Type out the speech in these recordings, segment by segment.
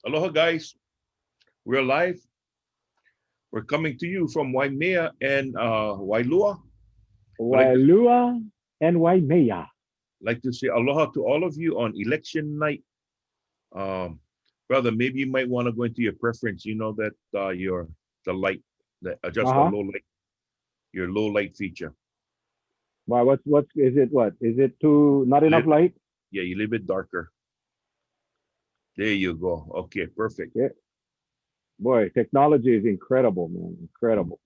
Aloha, guys. We're live. We're coming to you from Waimea and Wailua. We'd like to Wailua and Waimea. say aloha to all of you on election night. Um, Brother, maybe you might want to go into your preference. You know that your the light, the adjust the Uh-huh. low light, your low light feature. Why, what's, is it what? Is it too, not A enough little, light? yeah, you a little bit darker. There you go. Okay, perfect. Yeah. Boy, technology is incredible, man. Incredible.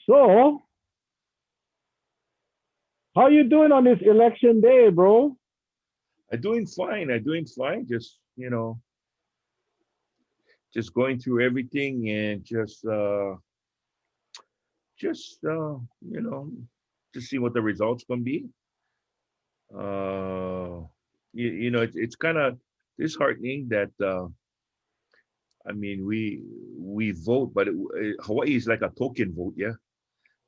So, how you doing on this election day, bro? I'm doing fine. I'm doing fine. Just just going through everything and just to see what the results gonna be. Uh, it's kind of disheartening that I mean we vote, but Hawaii is like a token vote, yeah,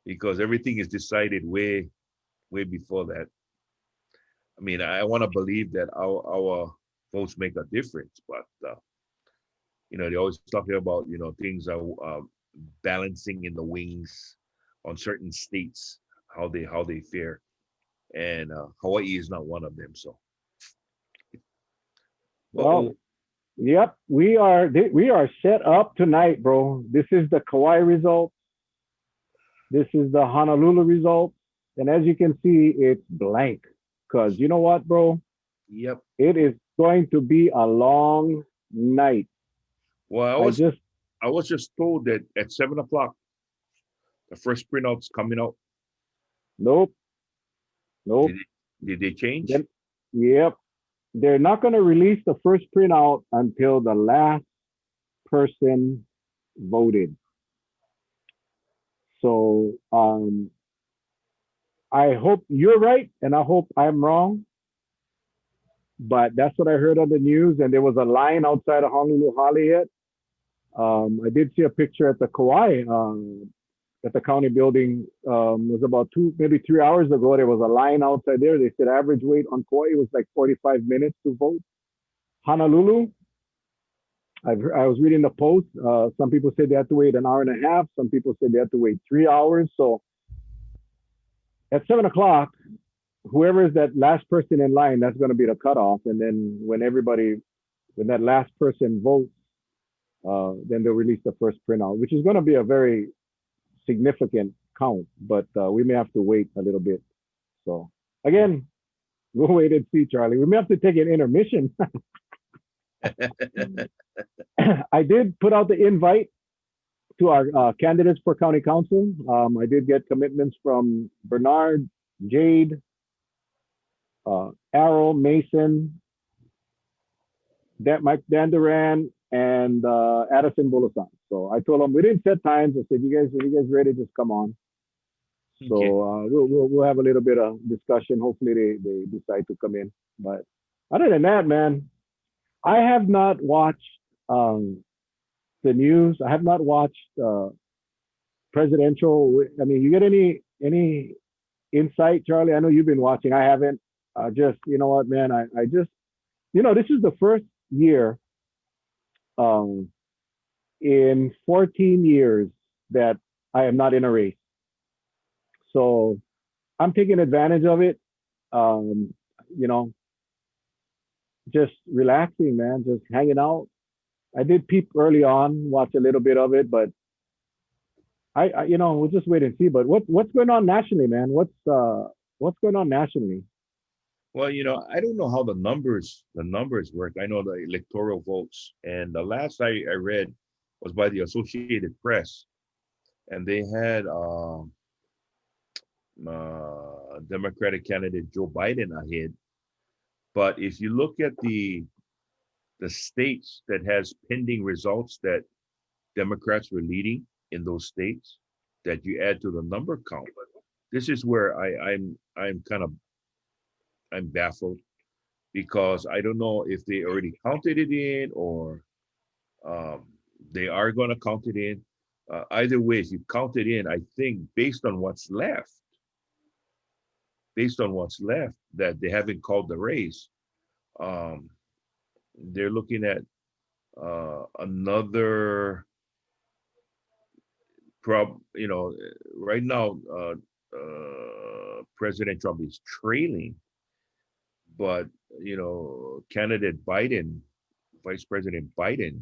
because everything is decided way before that. I mean, I want to believe that our votes make a difference, but they're always talking about things are balancing in the wings on certain states how they fare, and Hawaii is not one of them. So, Well, oh, yep, we are set up tonight, bro. This is the Kauai result. This is the Honolulu result. And as you can see, it's blank. Because you know what, bro? yep. It is going to be a long night. Well, I just, I was just told that at 7 o'clock the first printout's coming out. nope, Did nope. it, did they change? Then, yep, they're not going to release the first printout until the last person voted. So I hope you're right, and I hope I'm wrong. But that's what I heard on the news, and there was a line outside of Honolulu Haliet. I did see a picture at the Kauai, at the county building. It was about 2, maybe 3 hours ago. There was a line outside there. They said average wait on Kauai was like 45 minutes to vote. Honolulu, I was reading the post. Some people said they had to wait an hour and a half. Some people said they had to wait 3 hours. So at 7 o'clock, whoever is that last person in line, that's going to be the cutoff. And then when that last person votes, then they'll release the first printout, which is going to be a very significant count. But we may have to wait a little bit. So again, we'll wait and see, Charlie. We may have to take an intermission. I did put out the invite to our candidates for county council. I did get commitments from Bernard, Jade, Arrow, Mason, Mike Danduran, and Addison Bulasan. So I told them we didn't set times. I said, "Are you guys ready? Just come on." So Okay. we'll have a little bit of discussion. Hopefully they decide to come in. But other than that, man, I have not watched the news. I have not watched presidential. I mean, you get any insight, Charlie? I know you've been watching. I haven't. Just you know what, man. I just this is the first year um, in 14 years that I am not in a race. So I'm taking advantage of it. Um, you know, just relaxing, man. Just hanging out. I did peep early on, watch a little bit of it, but we'll just wait and see. But what's going on nationally, man? What's going on nationally? Well, I don't know how the numbers work. I know the electoral votes, and the last I read was by the Associated Press, and they had Democratic candidate Joe Biden ahead. But if you look at the states that has pending results that Democrats were leading in those states, that you add to the number count, this is where I'm kind of I'm baffled because I don't know if they already counted it in or um, they are going to count it in. Either way, if you count it in, I think based on what's left, that they haven't called the race, um, they're looking at another right now, President Trump is trailing, but candidate Biden, Vice President Biden,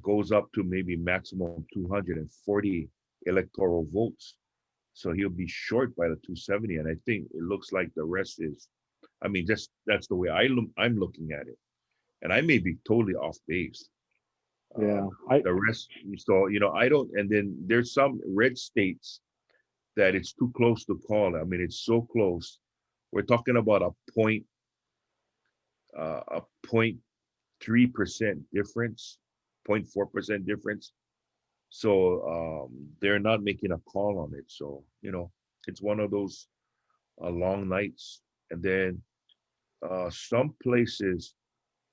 goes up to maybe maximum 240 electoral votes. So he'll be short by the 270, and I think it looks like the rest is. I mean, just that's the way I'm looking at it, and I may be totally off base. Yeah. I The rest, so I don't. And then there's some red states that it's too close to call. I mean, it's so close. We're talking about a 0.3% difference, 0.4% difference. So they're not making a call on it. So it's one of those long nights, and then some places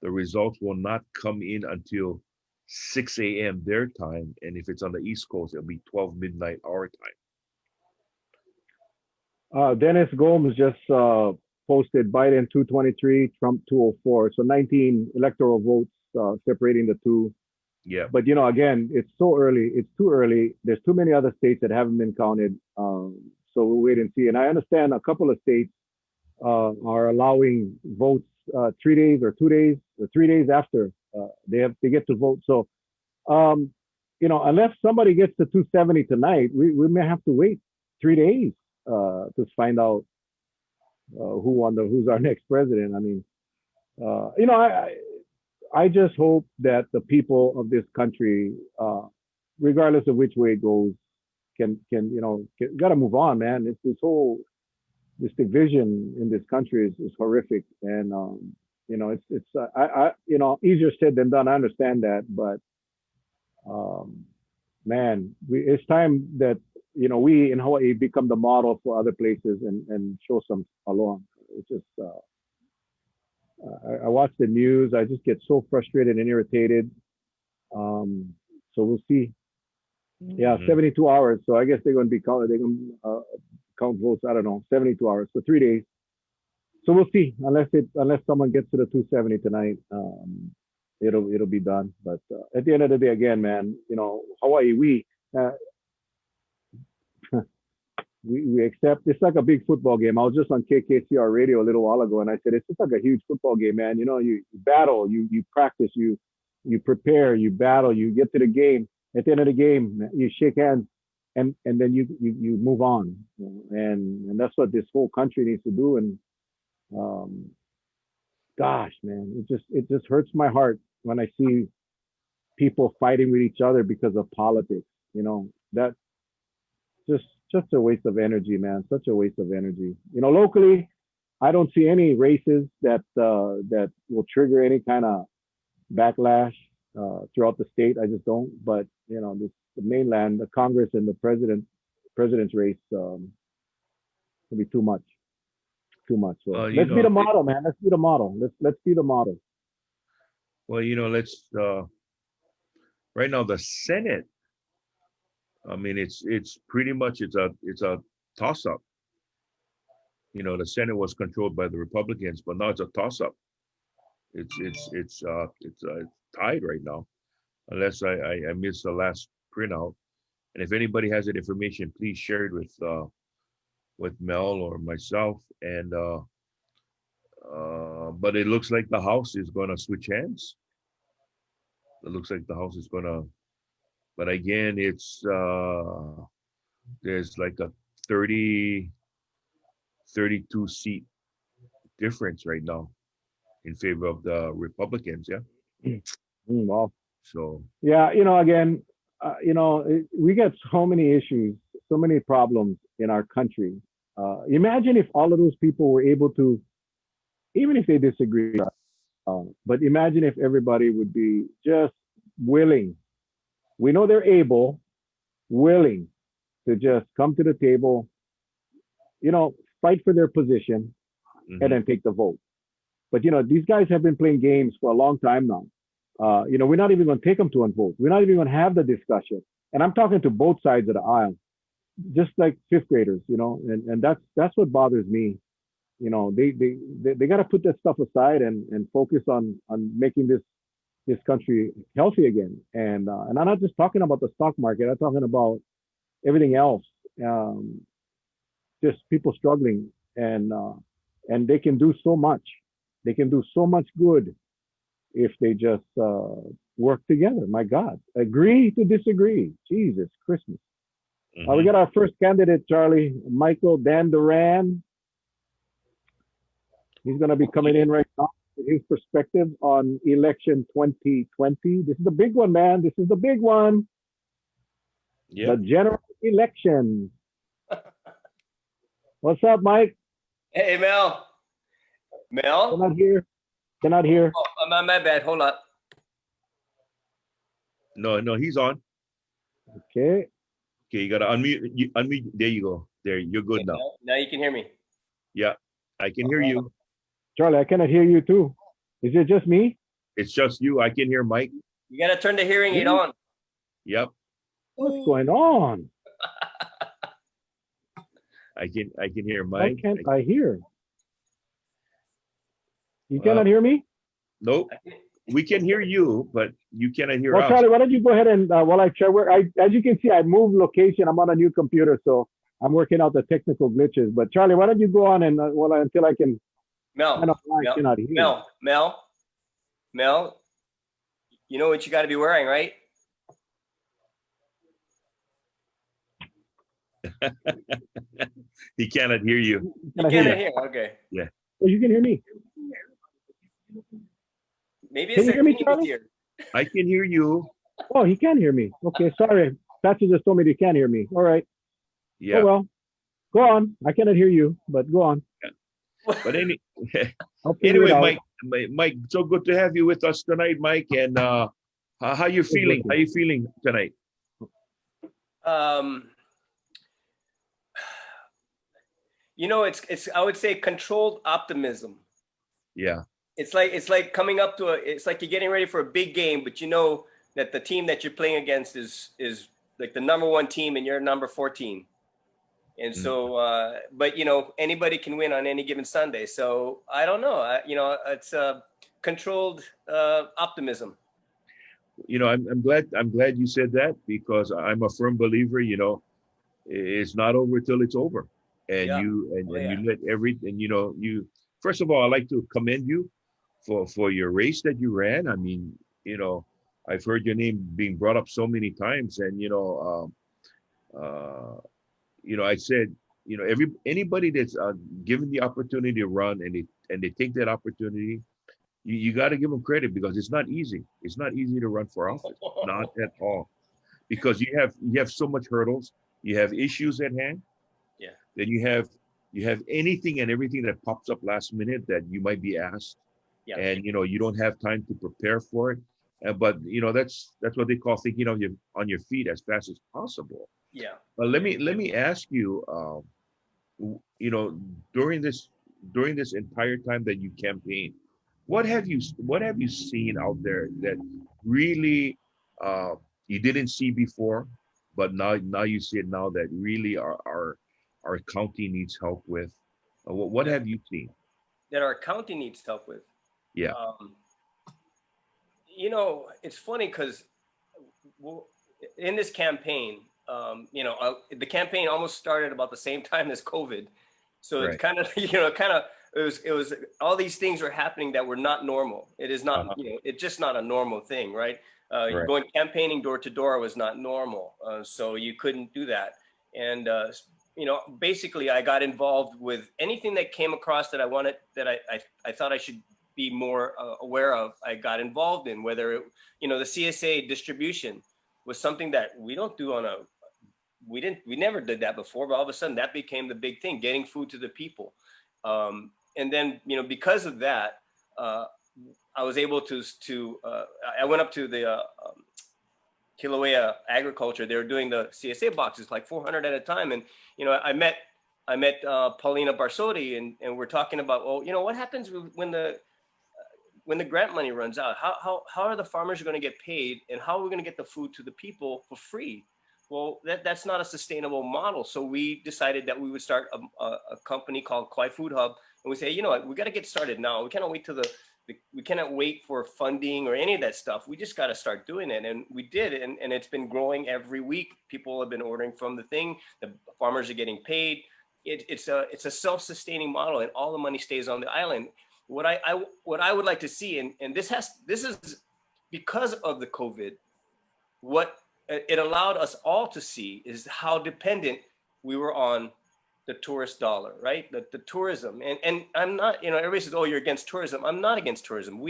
the results will not come in until 6 a.m. their time, and if it's on the East Coast, it'll be 12 midnight our time. Dennis Gomes just posted Biden 223, Trump 204. So 19 electoral votes separating the two. Yeah. But again, it's so early. It's too early. There's too many other states that haven't been counted. So we'll wait and see. And I understand a couple of states are allowing votes 3 days or 2 days or 3 days after they get to vote. So unless somebody gets to 270 tonight, we may have to wait 3 days to find out who's our next president. I mean, I just hope that the people of this country, regardless of which way it goes, got to move on, man. It's this division in this country is horrific, and easier said than done. I understand that, but man, it's time that we in Hawaii become the model for other places and show some along. It's just I watch the news. I just get so frustrated and irritated. So we'll see. Yeah, Hmm. 72 hours. So I guess they're going to be counting. They're going to count votes. I don't know. 72 hours. So 3 days. So we'll see. Unless someone gets to the 270 tonight, it'll be done. But at the end of the day, again, man, Hawaii, uh, we accept. It's like a big football game. I was just on KKCR radio a little while ago, and I said it's just like a huge football game, man. You battle, you practice, you prepare, you battle, you get to the game. At the end of the game, you shake hands, and then you move on. And that's what this whole country needs to do. And um, gosh, man, it just hurts my heart when I see people fighting with each other because of politics. That just just a waste of energy, man. Such a waste of energy. Locally, I don't see any races that will trigger any kind of backlash throughout the state. I just don't. But the mainland, the Congress and the president's race will be too much, too much. So Well, let's be the model, man. Let's be the model. Let's be the model. let's right now the Senate. I mean, it's pretty much it's a toss up. The Senate was controlled by the Republicans, but now it's a toss up. It's tied right now, unless I missed the last printout. And if anybody has that information, please share it with Mel or myself. And but it looks like the House is going to switch hands. It looks like the House is going to, but again, there's like a 30 32 seat difference right now in favor of the Republicans. Yeah. Wow. So Yeah, again, we get so many issues, so many problems in our country. Imagine if all of those people were able to, even if they disagree, but imagine if everybody would be just willing. We know they're able, willing to just come to the table, fight for their position, and mhm. then take the vote. But these guys have been playing games for a long time now. We're not even going to take them to a vote. We're not even going to have the discussion. And I'm talking to both sides of the aisle, just like fifth graders, and that's what bothers me. you know, they got to put that stuff aside and focus on making this country healthy again. And I'm not just talking about the stock market. I'm talking about everything else. Um, just people struggling, and they can do so much. They can do so much good if they just work together. My God, agree to disagree. Jesus Christmas. We Hmm. got our first candidate, Charlie Michael Dan Duran. He's going to be coming in right now with his perspective on election 2020. This is the big one, man. This is the big one. The Yep. general election. What's up, Mike? Hey, Mel. Mel? Cannot hear. Cannot hear. Oh, my bad. Hold up. No, no, he's on. Okay. Okay, you gotta unmute. You unmute. There you go. There, you're good Okay, now. now you can hear me. Yeah, I can hear you. Charlie, I cannot hear you too. Is it just me? It's just you. I can hear Mike. You got to turn the hearing aid Really? on. Yep, What's going on? I can hear Why Mike. can't I hear? You Well, cannot hear me? nope. We can hear you, but you cannot hear Well, us. Charlie, why don't you go ahead and while I try work, as you can see, I moved location. I'm on a new computer, so I'm working out the technical glitches. But Charlie, why don't you go on and until I can find out why I cannot hear. Mel, you know what you got to be wearing, right? He cannot hear you. You Cannot hear cannot you. hear. Okay. Oh, you can hear me. Maybe Can it's you that hear me, team Charlie? here. I can hear you. Oh, he can hear me. Okay, sorry. Patsy just told me he can't hear me. All right. Yeah. Oh well. Go on. I cannot hear you, but go on. But I'll figure it anyway, out. Mike, so good to have you with us tonight, Mike. And how you feeling? How you feeling tonight? You know, it's I would say controlled optimism. Yeah. It's like coming up to it's like you're getting ready for a big game, but you know that the team that you're playing against is like the #1 team and you're number 14. And so, but you know, anybody can win on any given Sunday. So I don't know. It's controlled optimism. You know, I'm glad you said that, because I'm a firm believer. You know, it's not over till it's over, and Yeah. you let everything. You know, you first of all, I'd like to commend you for your race that you ran. I mean, you know, I've heard your name being brought up so many times, and I said, anybody that's given the opportunity to run, and they take that opportunity, you got to give them credit, because it's not easy. It's not easy to run for office, not at all, because you have so much hurdles, you have issues at hand, Yeah. then you have anything and everything that pops up last minute that you might be asked, Yeah. and you don't have time to prepare for it. But that's what they call thinking of you on your feet as fast as possible. Yeah. But let me ask you, you know, during this entire time that you campaign, what have you seen out there that really uh, you didn't see before, but now you see it now, that really our county needs help with? What That, have you seen? that our county needs help with. Yeah. Um, you know, it's funny because in this campaign, the campaign almost started about the same time as COVID. So it's Right. kind of, it was all these things were happening that were not normal. It is not, Uh-huh. it's just not a normal thing, right? Right. Going campaigning door to door was not normal. So you couldn't do that. And, basically I got involved with anything that came across that I wanted, that I thought I should be more aware of. I got involved in, whether the CSA distribution was something that we don't do we never did that before, but all of a sudden that became the big thing, getting food to the people. And then, because of that, I was able I went up to the Kilauea agriculture. They were doing the CSA boxes, like 400 at a time. And, I met Paulina Barsotti, and we're talking about, well, what happens when the grant money runs out? How are the farmers going to get paid, and how are we going to get the food to the people for free? Well, that's not a sustainable model. So we decided that we would start a company called Kwai Food Hub and we say, you know what, we got to get started now. We cannot wait till we cannot wait for funding or any of that stuff. We just got to start doing it. And we did. And it's been growing every week. People have been ordering from the thing. The farmers are getting paid. It's a self-sustaining model, and all the money stays on the island. What I would like to see, and this is because of the COVID, what it allowed us all to see is how dependent we were on the tourist dollar, right? The tourism. And I'm not, everybody says, oh, you're against tourism. I'm not against tourism.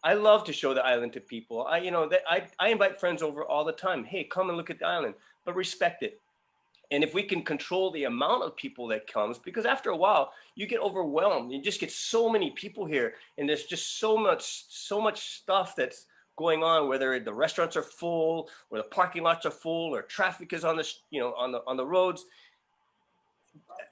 I love to show the island to people. I invite friends over all the time. Hey, come and look at the island, but respect it. And if we can control the amount of people that comes, because after a while you get overwhelmed, you just get so many people here, and there's just so much stuff that's going on, whether the restaurants are full or the parking lots are full or traffic is on the roads.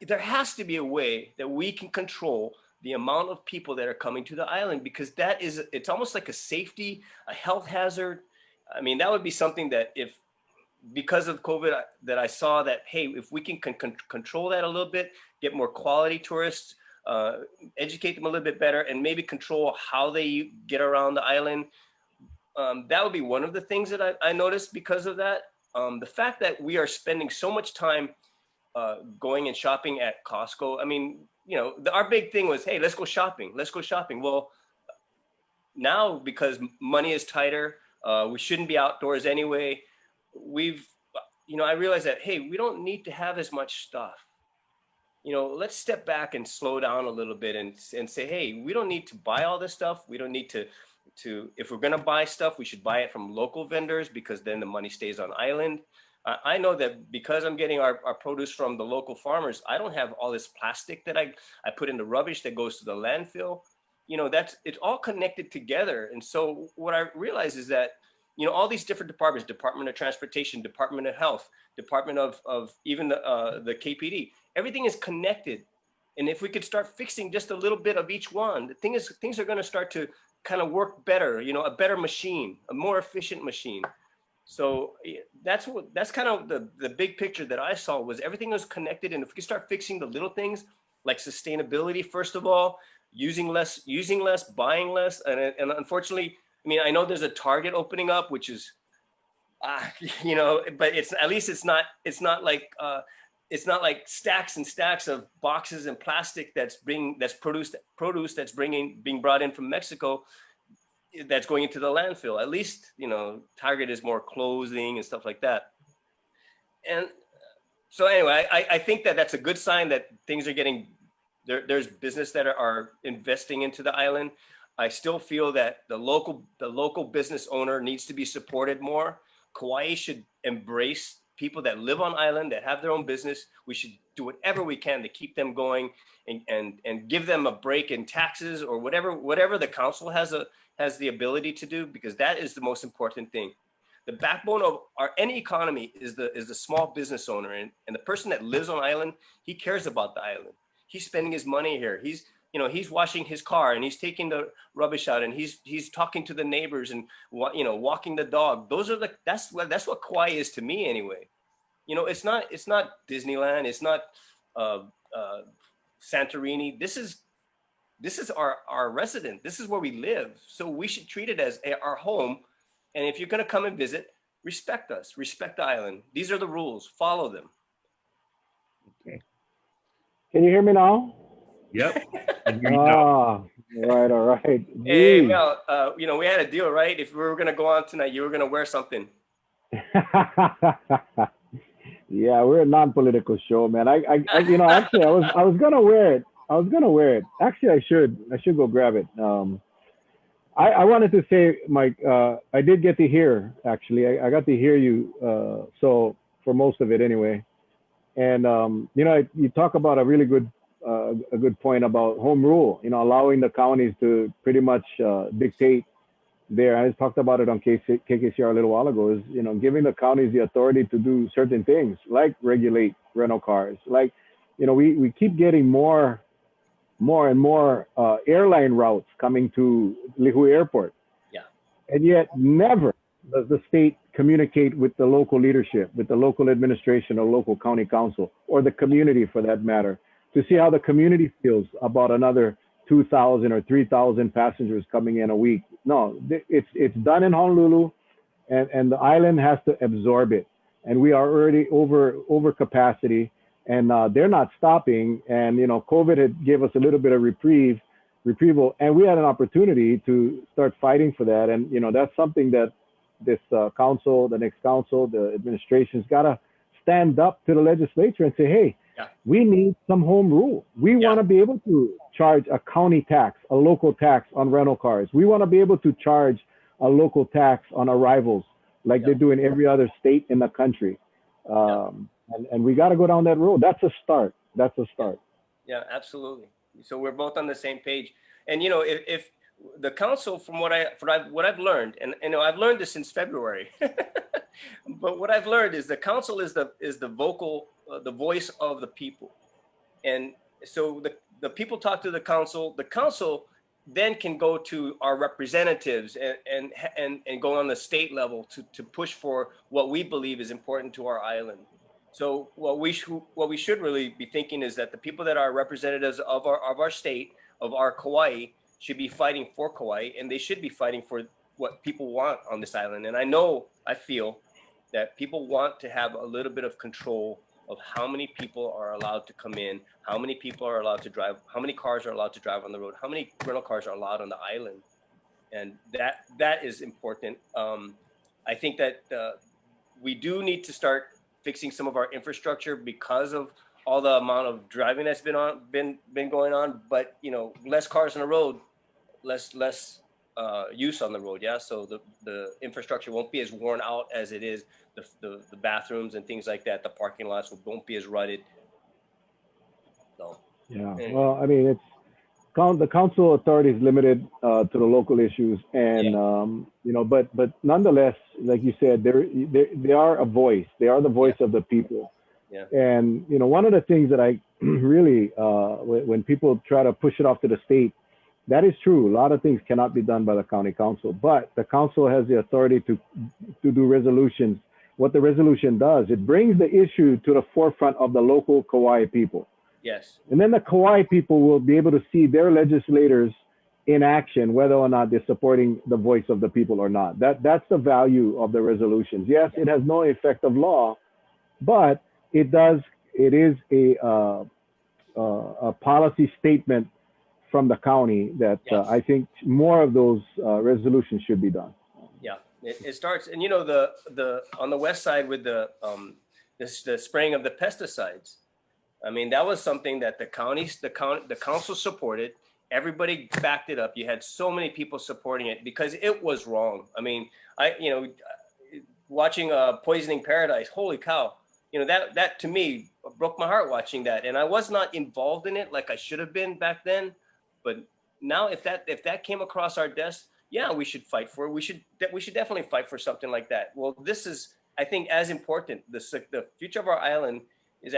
There has to be a way that we can control the amount of people that are coming to the island, because it's almost like a safety, a health hazard. I mean, that would be something that because of COVID, that I saw that, hey, if we can control that a little bit, get more quality tourists, educate them a little bit better, and maybe control how they get around the island. That would be one of the things that I noticed because of that. The fact that we are spending so much time going and shopping at Costco. I mean, our big thing was, hey, let's go shopping. Let's go shopping. Well, now because money is tighter, we shouldn't be outdoors anyway. I realized that, hey, we don't need to have as much stuff. Let's step back and slow down a little bit and say, hey, we don't need to buy all this stuff. We don't need to if we're going to buy stuff, we should buy it from local vendors, because then the money stays on island. I know that because I'm getting our produce from the local farmers, I don't have all this plastic that I put in the rubbish that goes to the landfill. It's all connected together. And so what I realize is that, all these different departments, Department of Transportation, Department of Health, Department of even the KPD, everything is connected. And if we could start fixing just a little bit of each one, things are going to start to kind of work better, a better machine, a more efficient machine. So that's kind of the big picture that I saw, was everything was connected. And if we could start fixing the little things like sustainability, first of all, using less, buying less. And unfortunately, I mean, I know there's a Target opening up, which is, but it's not like stacks and stacks of boxes and plastic being brought in from Mexico, that's going into the landfill. At least, Target is more clothing and stuff like that. And so anyway, I think that's a good sign that things are getting there's business that are investing into the island. I still feel that the local business owner needs to be supported more. Kauai should embrace people that live on island, that have their own business. We should do whatever we can to keep them going and give them a break in taxes or whatever the council has the ability to do, because that is the most important thing. The backbone of any economy is the small business owner, and the person that lives on island, he cares about the island. He's spending his money here. He's washing his car, and he's taking the rubbish out, and he's talking to the neighbors, and walking the dog. That's what Kauai is to me anyway. It's not Disneyland. It's not Santorini. This is our resident. This is where we live. So we should treat it as our home. And if you're going to come and visit, respect us, respect the island. These are the rules. Follow them. Okay. Can you hear me now? Yep. All right. Hey, Mel, we had a deal, right? If we were going to go on tonight, you were going to wear something. Yeah, we're a non-political show, man. Actually, I was gonna wear it. Actually, I should go grab it. I wanted to say, Mike, I did get to hear, actually, I got to hear you, so for most of it anyway. And, you talk about a really good point about home rule, allowing the counties to pretty much dictate there. I just talked about it on KKCR a little while ago, is, giving the counties the authority to do certain things, like regulate rental cars. Like, we keep getting more and more airline routes coming to Lihu Airport. Yeah. And yet never does the state communicate with the local leadership, with the local administration or local county council, or the community for that matter, to see how the community feels about another 2,000 or 3,000 passengers coming in a week. No, it's done in Honolulu, and the island has to absorb it. And we are already over capacity, and they're not stopping. And COVID had gave us a little bit of reprieval, and we had an opportunity to start fighting for that. And that's something that this council, the next council, the administration's got to stand up to the legislature and say, hey, Yeah. we need some home rule. We want to be able to charge a county tax, a local tax on rental cars. We want to be able to charge a local tax on arrivals like they do in every other state in the country. And we got to go down that road. That's a start. That's a start. Yeah, absolutely. So we're both on the same page. And if the council, from what I've learned, and I've learned this since February, but what I've learned is the council is the vocal, the voice of the people, and so the people talk to the council. The council then can go to our representatives and go on the state level to push for what we believe is important to our island. So what we should really be thinking is that the people that are representatives of our state, of our Kauai, should be fighting for Kauai, and they should be fighting for what people want on this island. And I feel that people want to have a little bit of control of how many people are allowed to come in, how many people are allowed to drive, how many cars are allowed to drive on the road, how many rental cars are allowed on the island. And that is important. I think that we do need to start fixing some of our infrastructure because of all the amount of driving that's been going on. But less cars on the road, less use on the road. Yeah, so the infrastructure won't be as worn out as it is. The bathrooms and things like that, the parking lots won't be as rutted. So yeah, anyway. well, I mean, the council authority is limited to the local issues, and but nonetheless, like you said, they are a voice. They are the voice of the people. Yeah. And one of the things that I really, when people try to push it off to the state, that is true. A lot of things cannot be done by the county council, but the council has the authority to do resolutions. What the resolution does, it brings the issue to the forefront of the local Kauai people. Yes. And then the Kauai people will be able to see their legislators in action, whether or not they're supporting the voice of the people or not. That's the value of the resolutions. Yes, it has no effect of law, but it is a policy statement from the county that I think more of those resolutions should be done. Yeah, it starts, and the on the west side with the spraying of the pesticides. I mean, that was something that the council supported. Everybody backed it up. You had so many people supporting it because it was wrong. I mean, watching Poisoning Paradise, holy cow, that to me broke my heart watching that. And I was not involved in it like I should have been back then. But now if that came across our desk, yeah, we should fight for it. We should definitely fight for something like that. Well, this is, I think, as important. The future of our island is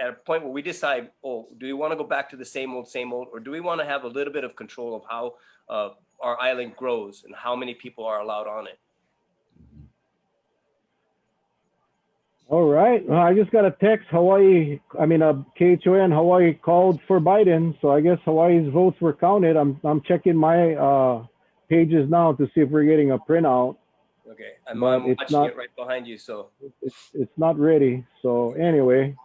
at a point where we decide, do we want to go back to the same old, or do we want to have a little bit of control of how our island grows and how many people are allowed on it? All right. Well, I just got a text. KHON Hawaii called for Biden, so I guess Hawaii's votes were counted. I'm checking my pages now to see if we're getting a printout. Okay, I'm watching it right behind you, so it's not ready. So anyway,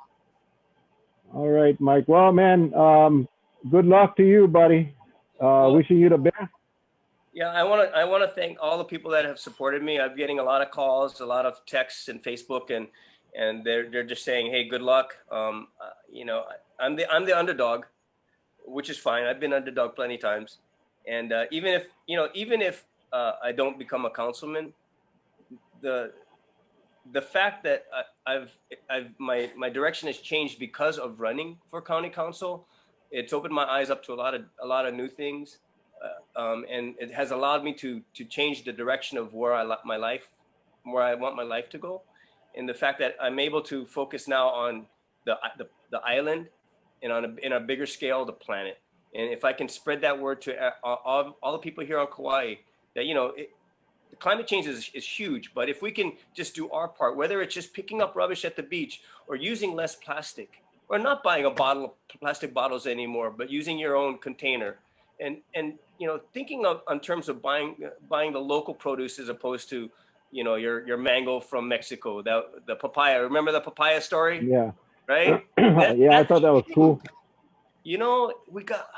all right, Mike. Well, man, good luck to you, buddy. Wishing you the best. Yeah, I want to thank all the people that have supported me. I'm getting a lot of calls, a lot of texts, and Facebook, and they're just saying, hey, good luck. I'm the underdog, which is fine. I've been underdog plenty times, and even if I don't become a councilman, the fact that my direction has changed because of running for county council, it's opened my eyes up to a lot of new things, and it has allowed me to change the direction of where I want my life to go, and the fact that I'm able to focus now on the island and in a bigger scale the planet, and if I can spread that word to all the people here on Kauai that the climate change is huge, but if we can just do our part, whether it's just picking up rubbish at the beach or using less plastic, or not buying plastic bottles anymore, but using your own container, and thinking of in terms of buying the local produce as opposed to your mango from Mexico, the papaya. Remember the papaya story, Yeah. right? Yeah, I That's thought that was huge. cool.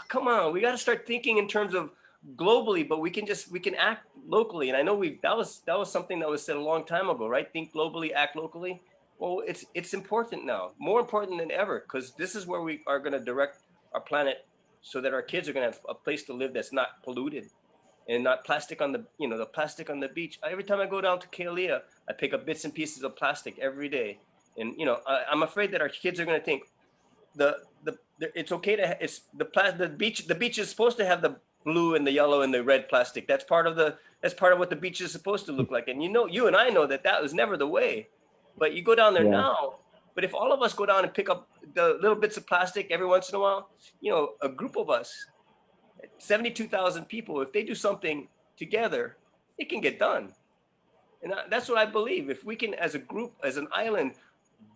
Come on, we got to start thinking in terms of globally, but we can act locally. And I know that was something that was said a long time ago, right? Think globally, act locally. Well, it's important now, more important than ever, because this is where we are going to direct our planet so that our kids are going to have a place to live that's not polluted and not plastic on the plastic on the beach. Every time I go down to Kalia, I pick up bits and pieces of plastic every day. And I'm afraid that our kids are going to think it's okay to it's the beach is supposed to have the blue and the yellow and the red plastic. That's part of what the beach is supposed to look like. And you and I know that was never the way. But you go down there Yeah. now. But if all of us go down and pick up the little bits of plastic every once in a while, a group of us, 72,000 people, if they do something together, it can get done. And that's what I believe. If we can, as a group, as an island,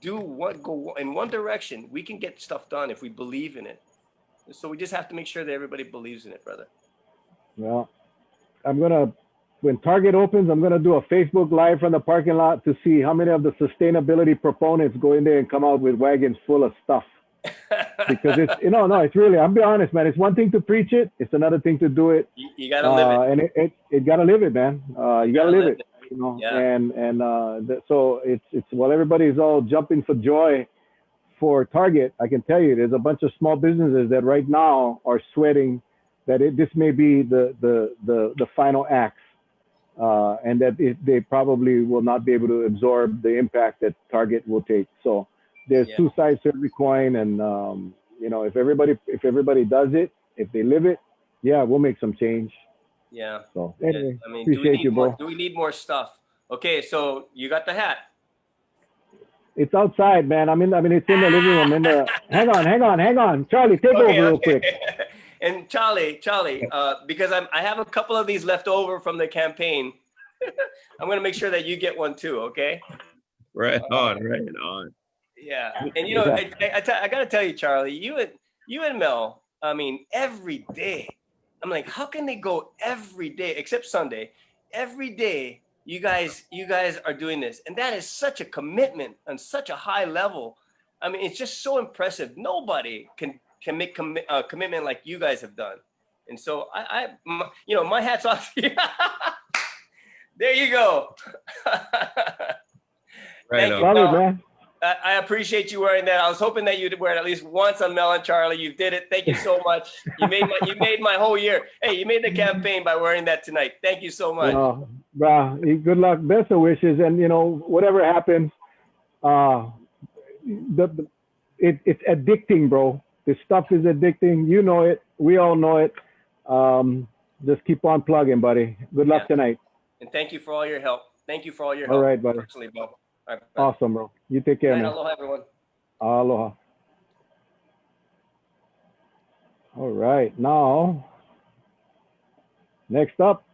go in one direction, we can get stuff done if we believe in it. So we just have to make sure that everybody believes in it, brother. Well, when Target opens, I'm gonna do a Facebook Live from the parking lot to see how many of the sustainability proponents go in there and come out with wagons full of stuff. Because it's no, it's really. I'm be honest, man. It's one thing to preach it; it's another thing to do it. You got to live it. And it gotta live it, man. You gotta live it. Yeah. And so it's while everybody's all jumping for joy for Target, I can tell you there's a bunch of small businesses that right now are sweating that this may be the final act, and that they probably will not be able to absorb the impact that Target will take. So there's two sides to every coin, and if everybody does it, if they live it, yeah, we'll make some change. Yeah. So anyway, I mean, appreciate you, bro. Do we need more stuff? Okay, so you got the hat. It's outside, man. I mean, it's in the living room. Hang on. Charlie, take over real quick. And Charlie, because I have a couple of these left over from the campaign. I'm gonna make sure that you get one too. Okay. Right on. Yeah, and I gotta tell you, Charlie, you and Mel. I mean, every day. I'm like, how can they go every day except Sunday? Every day, you guys are doing this, and that is such a commitment on such a high level. I mean, it's just so impressive. Nobody can make commitment like you guys have done. And so my hat's off to you. There you go. Right Thank on. you, Love it, Mel. man. I appreciate you wearing that. I was hoping that you'd wear it at least once on Mel and Charlie. You did it. Thank you so much. You made my whole year. Hey, you made the campaign by wearing that tonight. Thank you so much. Good luck, best of wishes, and whatever happens, it's addicting, bro. This stuff is addicting. You know it. We all know it. Just keep on plugging, buddy. Good luck tonight. And thank you for all your help. Thank you for all your help. All right, buddy. Personally, Bo. All right, awesome, bro. You take care, man. Aloha, everyone. Aloha. All right, now, next up,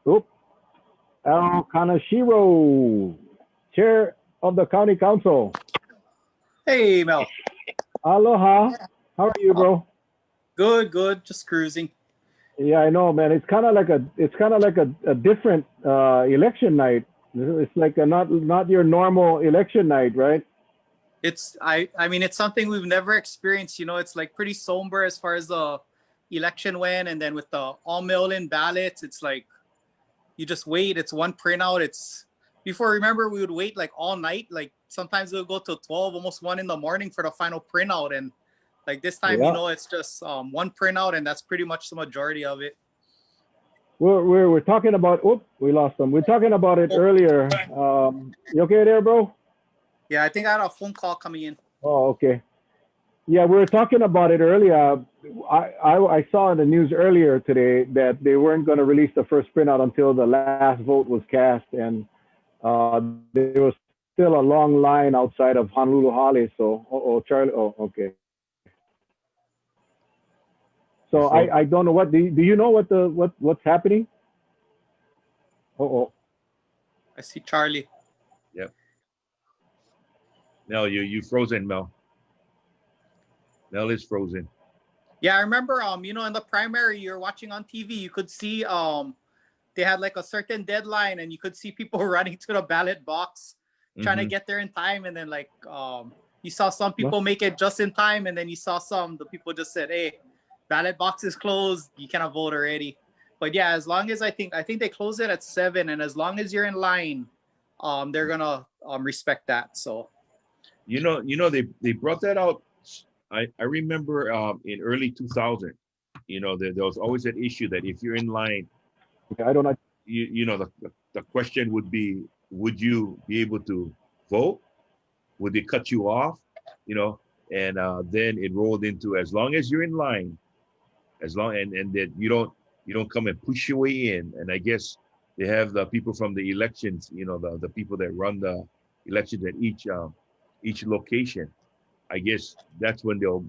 Al Kanashiro, Chair of the County Council. Hey, Mel. Aloha. How are you, bro? Good. Just cruising. Yeah, I know, man. It's kind of like a different election night. It's like not your normal election night, right? I mean, it's something we've never experienced. It's like pretty somber as far as the election went, and then with the all mail-in ballots, it's like you just wait. It's one printout. It's before. Remember, we would wait like all night. Like sometimes it would go till 12, almost 1 a.m. for the final printout, and like this time, it's just one printout, and that's pretty much the majority of it. We're talking about. We lost them. We're talking about it earlier. You okay there, bro? Yeah, I think I had a phone call coming in. Oh, okay. Yeah, we were talking about it earlier. I saw in the news earlier today that they weren't going to release the first printout until the last vote was cast, and there was still a long line outside of Honolulu Hale. So, Charlie. Oh, okay. So I don't know do you know what's happening? I see Charlie. Yep. Mel, you frozen, Mel. Mel is frozen. Yeah, I remember you know, in the primary you're watching on TV, you could see they had like a certain deadline and you could see people running to the ballot box trying to Hmm. get there in time, and then like you saw some No? people make it just in time, and then you saw some the people just said, hey, ballot box is closed, you cannot vote already. But yeah, as long as I think they close it at 7, and as long as you're in line, they're gonna respect that. So They brought that out. I remember in early 2000. There was always that issue that if you're in line, I don't know. the question would be, would you be able to vote? Would they cut you off? You know, and then it rolled into, as long as you're in line, as long and that you don't come and push your way in. And I guess they have the people from the elections, the people that run the elections at each location. I guess that's when they'll,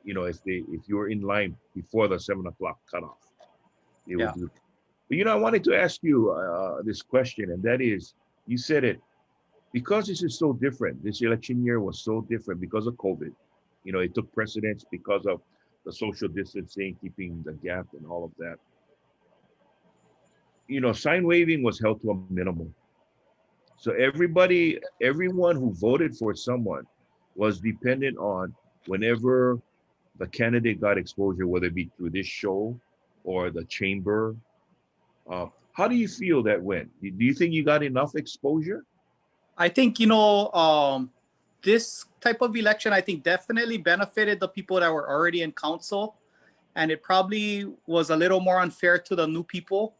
if you're in line before the 7 o'clock cutoff, they will yeah. do. But I wanted to ask you this question, and that is, you said it, because this is so different. This election year was so different because of COVID. It took precedence because of the social distancing, keeping the gap, and all of that. Sign waving was held to a minimum. So everyone who voted for someone was dependent on, whenever the candidate got exposure, whether it be through this show or the chamber. How do you feel that went? Do you think you got enough exposure? I think, this type of election, I think definitely benefited the people that were already in council. And it probably was a little more unfair to the new people,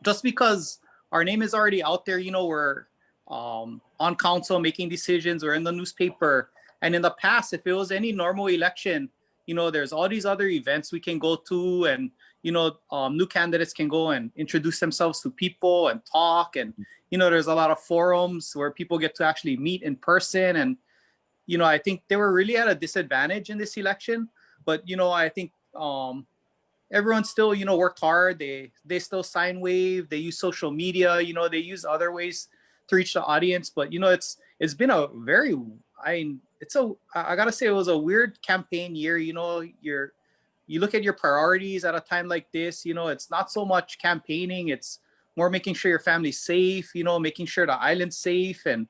just because our name is already out there. We're on council making decisions, or in the newspaper. And in the past, if it was any normal election, there's all these other events we can go to, and new candidates can go and introduce themselves to people and talk, and there's a lot of forums where people get to actually meet in person. And I think they were really at a disadvantage in this election. But I think everyone still worked hard. They still sign wave, they use social media, they use other ways to reach the audience. But it's been a very, I gotta say, it was a weird campaign year. You look at your priorities at a time like this, it's not so much campaigning, it's more making sure your family's safe, making sure the island's safe. And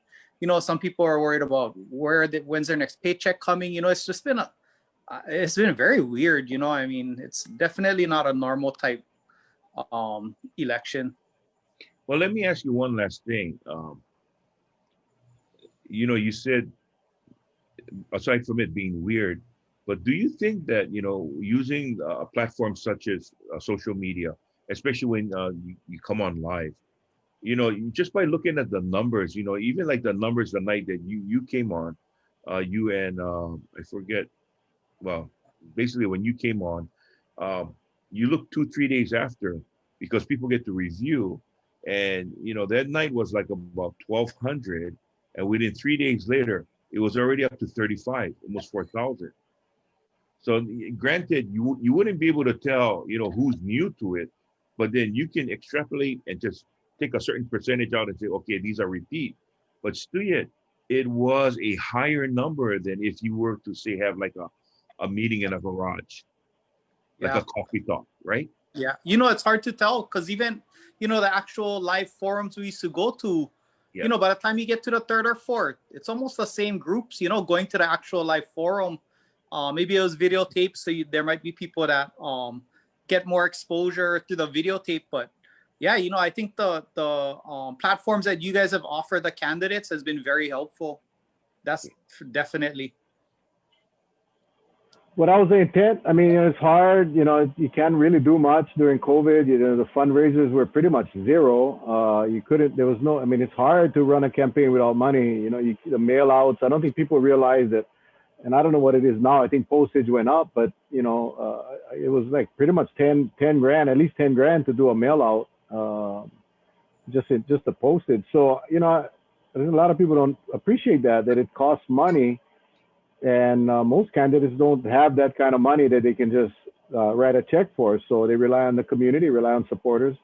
some people are worried about when's their next paycheck coming. It's been very weird. I mean, it's definitely not a normal type election. Well, let me ask you one last thing. You said, aside from it being weird, but do you think that, using a platform such as social media, especially when you come on live, just by looking at the numbers, even like the numbers the night that you came on, you and I forget, well, basically when you came on, um, you look 2 3 days after, because people get to review, and that night was like about 1,200, and within 3 days later, it was already up to 35, almost 4,000. So granted, you wouldn't be able to tell who's new to it, but then you can extrapolate and just take a certain percentage out and say, okay, these are repeat. But still, yet it was a higher number than if you were to say have like a meeting in a garage, like a Yeah. coffee talk, right? Yeah. It's hard to tell because even, the actual live forums we used to go to, Yeah. by the time you get to the third or fourth, it's almost the same groups, going to the actual live forum. Maybe it was videotape, so there might be people that get more exposure to the videotape. But yeah, I think the platforms that you guys have offered the candidates has been very helpful. That's definitely. What was the intent? I mean, it's hard. You can't really do much during COVID. The fundraisers were pretty much zero. You couldn't. There was no. I mean, it's hard to run a campaign without money. The mail outs. I don't think people realize that. And I don't know what it is now. I think postage went up, but it was like pretty much 10 grand, at least 10 grand to do a mail out, just the postage. So I think a lot of people don't appreciate that it costs money, and most candidates don't have that kind of money that they can just write a check for. So they rely on the community, rely on supporters.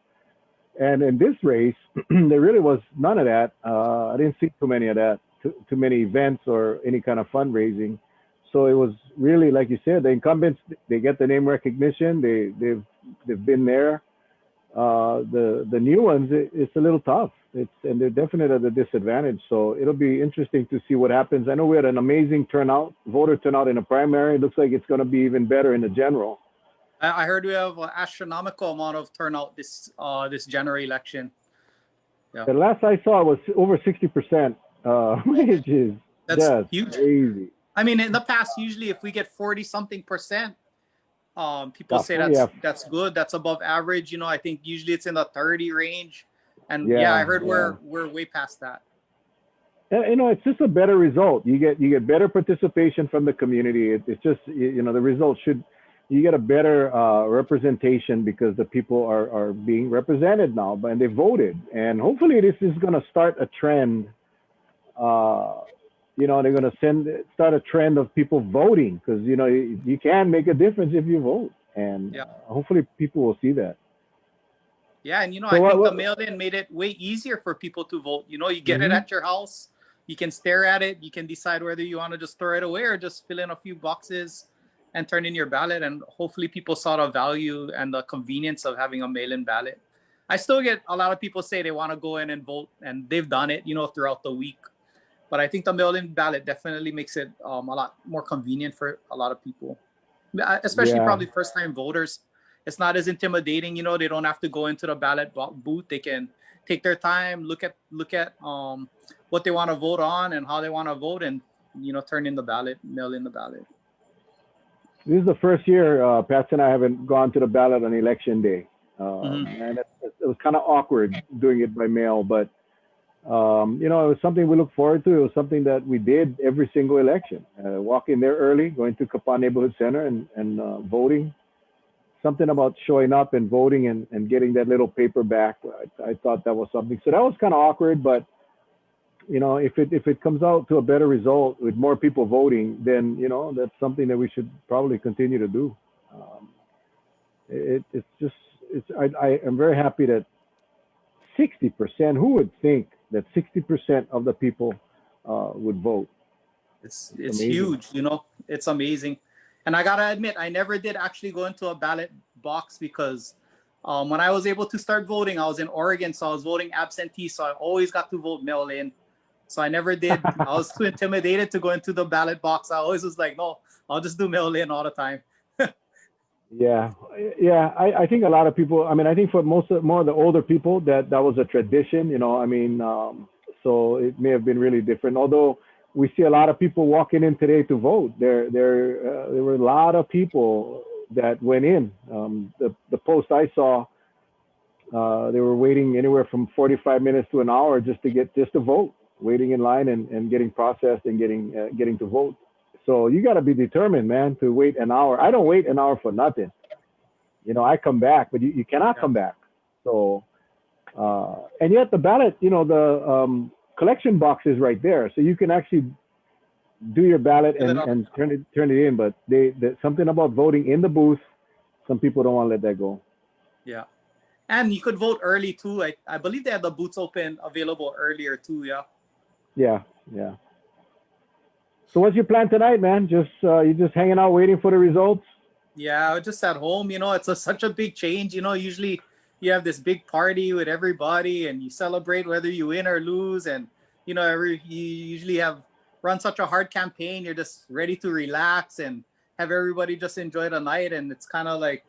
And in this race, there really was none of that. I didn't see too many of that, too many events or any kind of fundraising. so it was really, like you said, the incumbents, they get the name recognition. They've been there. The new ones, it's a little tough. And they're definitely at a disadvantage. So it'll be interesting to see what happens. I know we had an amazing voter turnout in the primary. It looks like it's going to be even better in the general. I heard we have an astronomical amount of turnout this general election. Yeah. The last I saw was over 60%, which is That's just huge. crazy. I mean, in the past, usually if we get 40-something%, people say that's good. That's above average. You know, I think usually it's in the 30 range. And I heard we're way past that. You know, it's just a better result. You get better participation from the community. It's just, you know, the result you get a better representation because the people are being represented now, and they voted. And hopefully this is going to start a trend. You know, they're going to start a trend of people voting, because, you know, you can make a difference if you vote. And hopefully people will see that. Yeah, and, you know, so I think the mail-in made it way easier for people to vote. You know, you get it at your house. You can stare at it. You can decide whether you want to just throw it away or just fill in a few boxes and turn in your ballot. And hopefully people saw the value and the convenience of having a mail-in ballot. I still get a lot of people say they want to go in and vote, and they've done it, you know, throughout the week. But I think the mail-in ballot definitely makes it a lot more convenient for a lot of people, especially probably first-time voters. It's not as intimidating, you know. They don't have to go into the ballot booth. They can take their time, look at what they want to vote on and how they want to vote, and, you know, turn in the ballot, mail in the ballot. This is the first year Pat and I haven't gone to the ballot on election day, and it was kind of awkward doing it by mail, but you know, it was something we look forward to. It was something that we did every single election. Walk in there early, going to Kapan Neighborhood Center and voting. Something about showing up and voting and getting that little paper back. I thought that was something. So that was kind of awkward, but, you know, if it comes out to a better result with more people voting, then, you know, that's something that we should probably continue to do. I am very happy that 60%, who would think that 60% of the people would vote? It's huge, you know, it's amazing. And I gotta admit, I never did actually go into a ballot box because when I was able to start voting, I was in Oregon, so I was voting absentee, so I always got to vote mail-in. So I never did. I was too intimidated to go into the ballot box. I always was like, no, I'll just do mail-in all the time. I think a lot of people, I mean, I think for more of the older people that was a tradition, you know, I mean, so it may have been really different. Although we see a lot of people walking in today to vote. There were a lot of people that went in. The post I saw, they were waiting anywhere from 45 minutes to an hour just to vote, waiting in line and getting processed and getting to vote. So you got to be determined, man, to wait an hour. I don't wait an hour for nothing. You know, I come back, but you cannot come back. So, and yet the ballot, you know, the collection box is right there, so you can actually do your ballot and turn it in. But something about voting in the booth, some people don't want to let that go. Yeah, and you could vote early too. I believe they have the booths available earlier too. Yeah. So what's your plan tonight, man? You just hanging out waiting for the results? Yeah, just at home. You know, it's such a big change. You know, usually you have this big party with everybody and you celebrate whether you win or lose. And, you know, you usually run such a hard campaign. You're just ready to relax and have everybody just enjoy the night. And it's kind of like,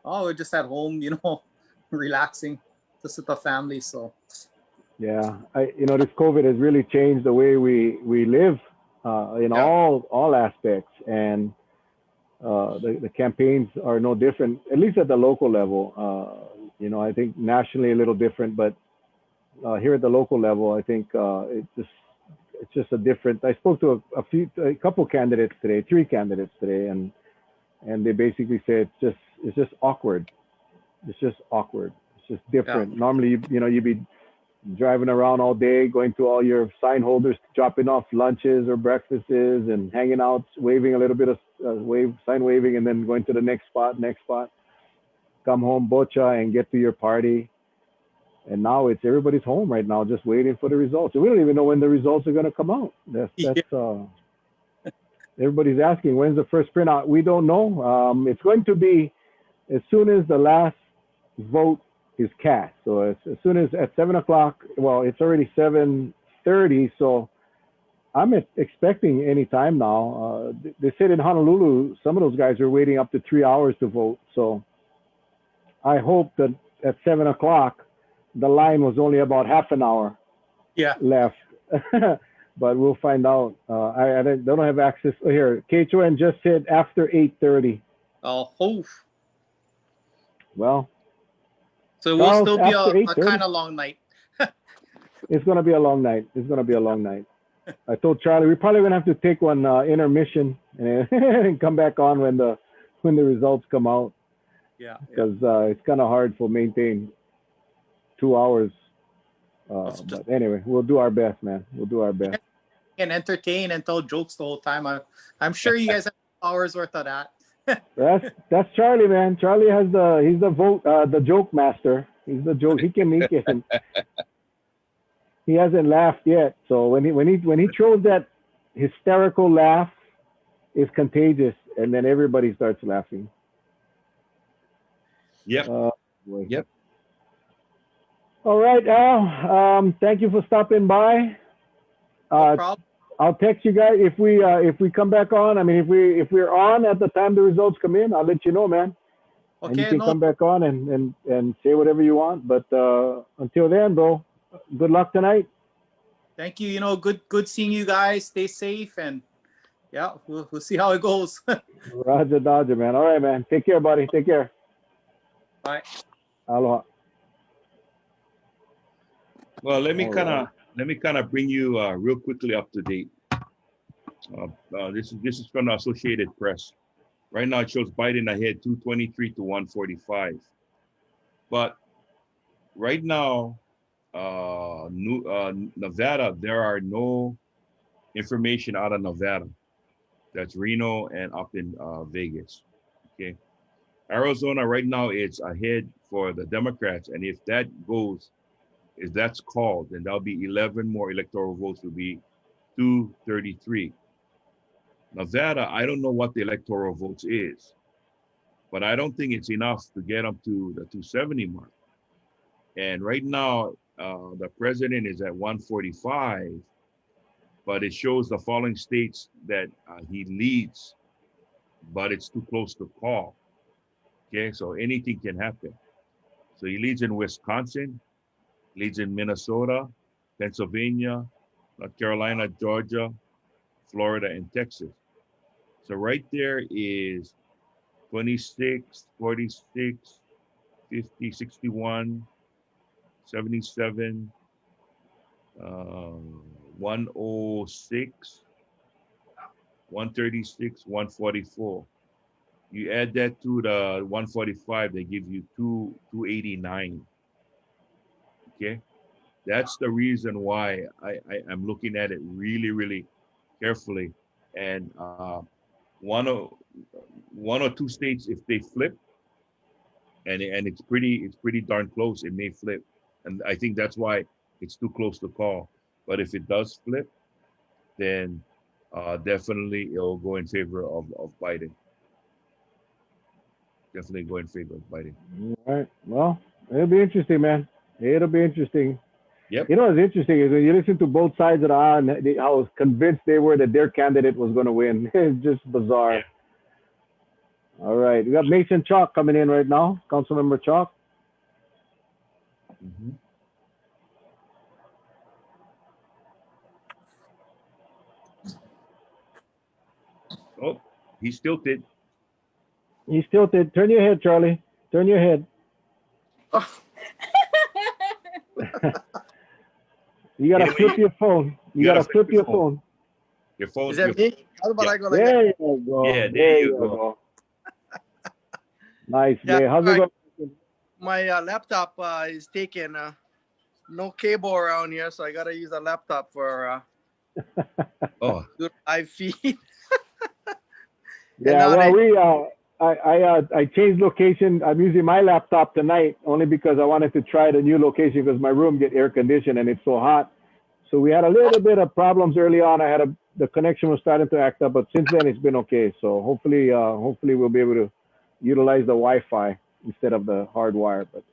oh, we're just at home, you know, relaxing just with the family. So, yeah, you know, this COVID has really changed the way we live in all aspects. And the campaigns are no different, at least at the local level. You know, I think nationally a little different, but here at the local level, I think it's just a different. I spoke to a couple candidates today, 3 candidates today, and they basically said it's just awkward. It's just awkward. It's just different. Yeah. Normally, you know, you'd be driving around all day, going to all your sign holders, dropping off lunches or breakfasts, and hanging out, waving a little bit of sign waving, and then going to the next spot, come home, bocha, and get to your party. And now everybody's home right now, just waiting for the results. And we don't even know when the results are going to come out. Everybody's asking when's the first printout. We don't know. It's going to be as soon as the last vote is cast. So as soon as at 7 o'clock. Well, it's already 7:30. So I'm expecting any time now. They said in Honolulu, some of those guys are waiting up to 3 hours to vote. So I hope that at 7 o'clock, the line was only about half an hour Yeah. left. But we'll find out. I don't have access. Oh, here, Pt.1 just said after 8:30. Oh, Well, so it will Charles, still be after a 8:30, kind of long night. it's going to be a long night. It's going to be a long night. I told Charlie we're probably going to have to take one intermission and come back on when the results come out, Yeah. because it's kind of hard to maintain 2 hours. But anyway, we'll do our best, man. We'll do our best. And entertain and tell jokes the whole time. I'm sure you guys have hours worth of that. That's Charlie, man. Charlie has he's the joke master. He's the joke. He can. He hasn't laughed yet. So when he throws that hysterical laugh, it's contagious, and then everybody starts laughing. Yep. Boy. Yep. All right, Al. Thank you for stopping by. No problem. I'll text you guys if we come back on. I mean, if we're on at the time the results come in, I'll let you know, man. And you Okay. can come back on and say whatever you want. But until then, bro, good luck tonight. Thank you. Good seeing you guys. Stay safe, and yeah, we'll see how it goes. Roger Dodger, man. All right, man. Take care, buddy. Take care. Bye. Aloha. Well, let me All kind of bring you real quickly up to date. This is from the Associated Press. Right now, it shows Biden ahead 223 to 145. But right now, Nevada, there are no information out of Nevada. That's Reno and up in Vegas. Okay. Arizona right now it's ahead for the Democrats, and if that goes, if that's called, then that'll be 11 more electoral votes. Will be 233. Nevada, I don't know what the electoral votes is, but I don't think it's enough to get up to the 270 mark. And right now, the president is at 145, but it shows the following states that he leads, but it's too close to call. Okay, so anything can happen. So he leads in Wisconsin, leads in Minnesota, Pennsylvania, North Carolina, Georgia, Florida, and Texas. So right there is 26, 46, 50, 61, 77, 106, 136, 144. You add that to the 145, they give you 289. Okay, that's the reason why I'm looking at it really, really carefully. And one or two states, if they flip, and it's pretty darn close, it may flip. And I think that's why it's too close to call. But if it does flip, then definitely it'll go in favor of Biden. Definitely go in favor of Biden. All right. Well, it'll be interesting, man. It'll be interesting. Yep. You know what's interesting is when you listen to both sides of the aisle, how convinced they were that their candidate was going to win. It's just bizarre. Yeah. All right. We got Mason Chalk coming in right now. Councilmember Chalk. Mm-hmm. Oh, he's tilted. He's tilted. Turn your head, Charlie. Turn your head. You gotta Anyway, flip your phone. You gotta flip your phone. Your phone. Is that me? How about I go like There that? you go. Yeah, there you go. Nice, Yeah, man. How's it right. going? My laptop is taking no cable around here, so I gotta use a laptop for Oh, good live feed. Yeah, well, I changed location. I'm using my laptop tonight only because I wanted to try the new location because my room get air conditioned and it's so hot. So we had a little bit of problems early on. I had to the connection was starting to act up, but since then it's been okay. So hopefully we'll be able to utilize the Wi-Fi instead of the hard wire. But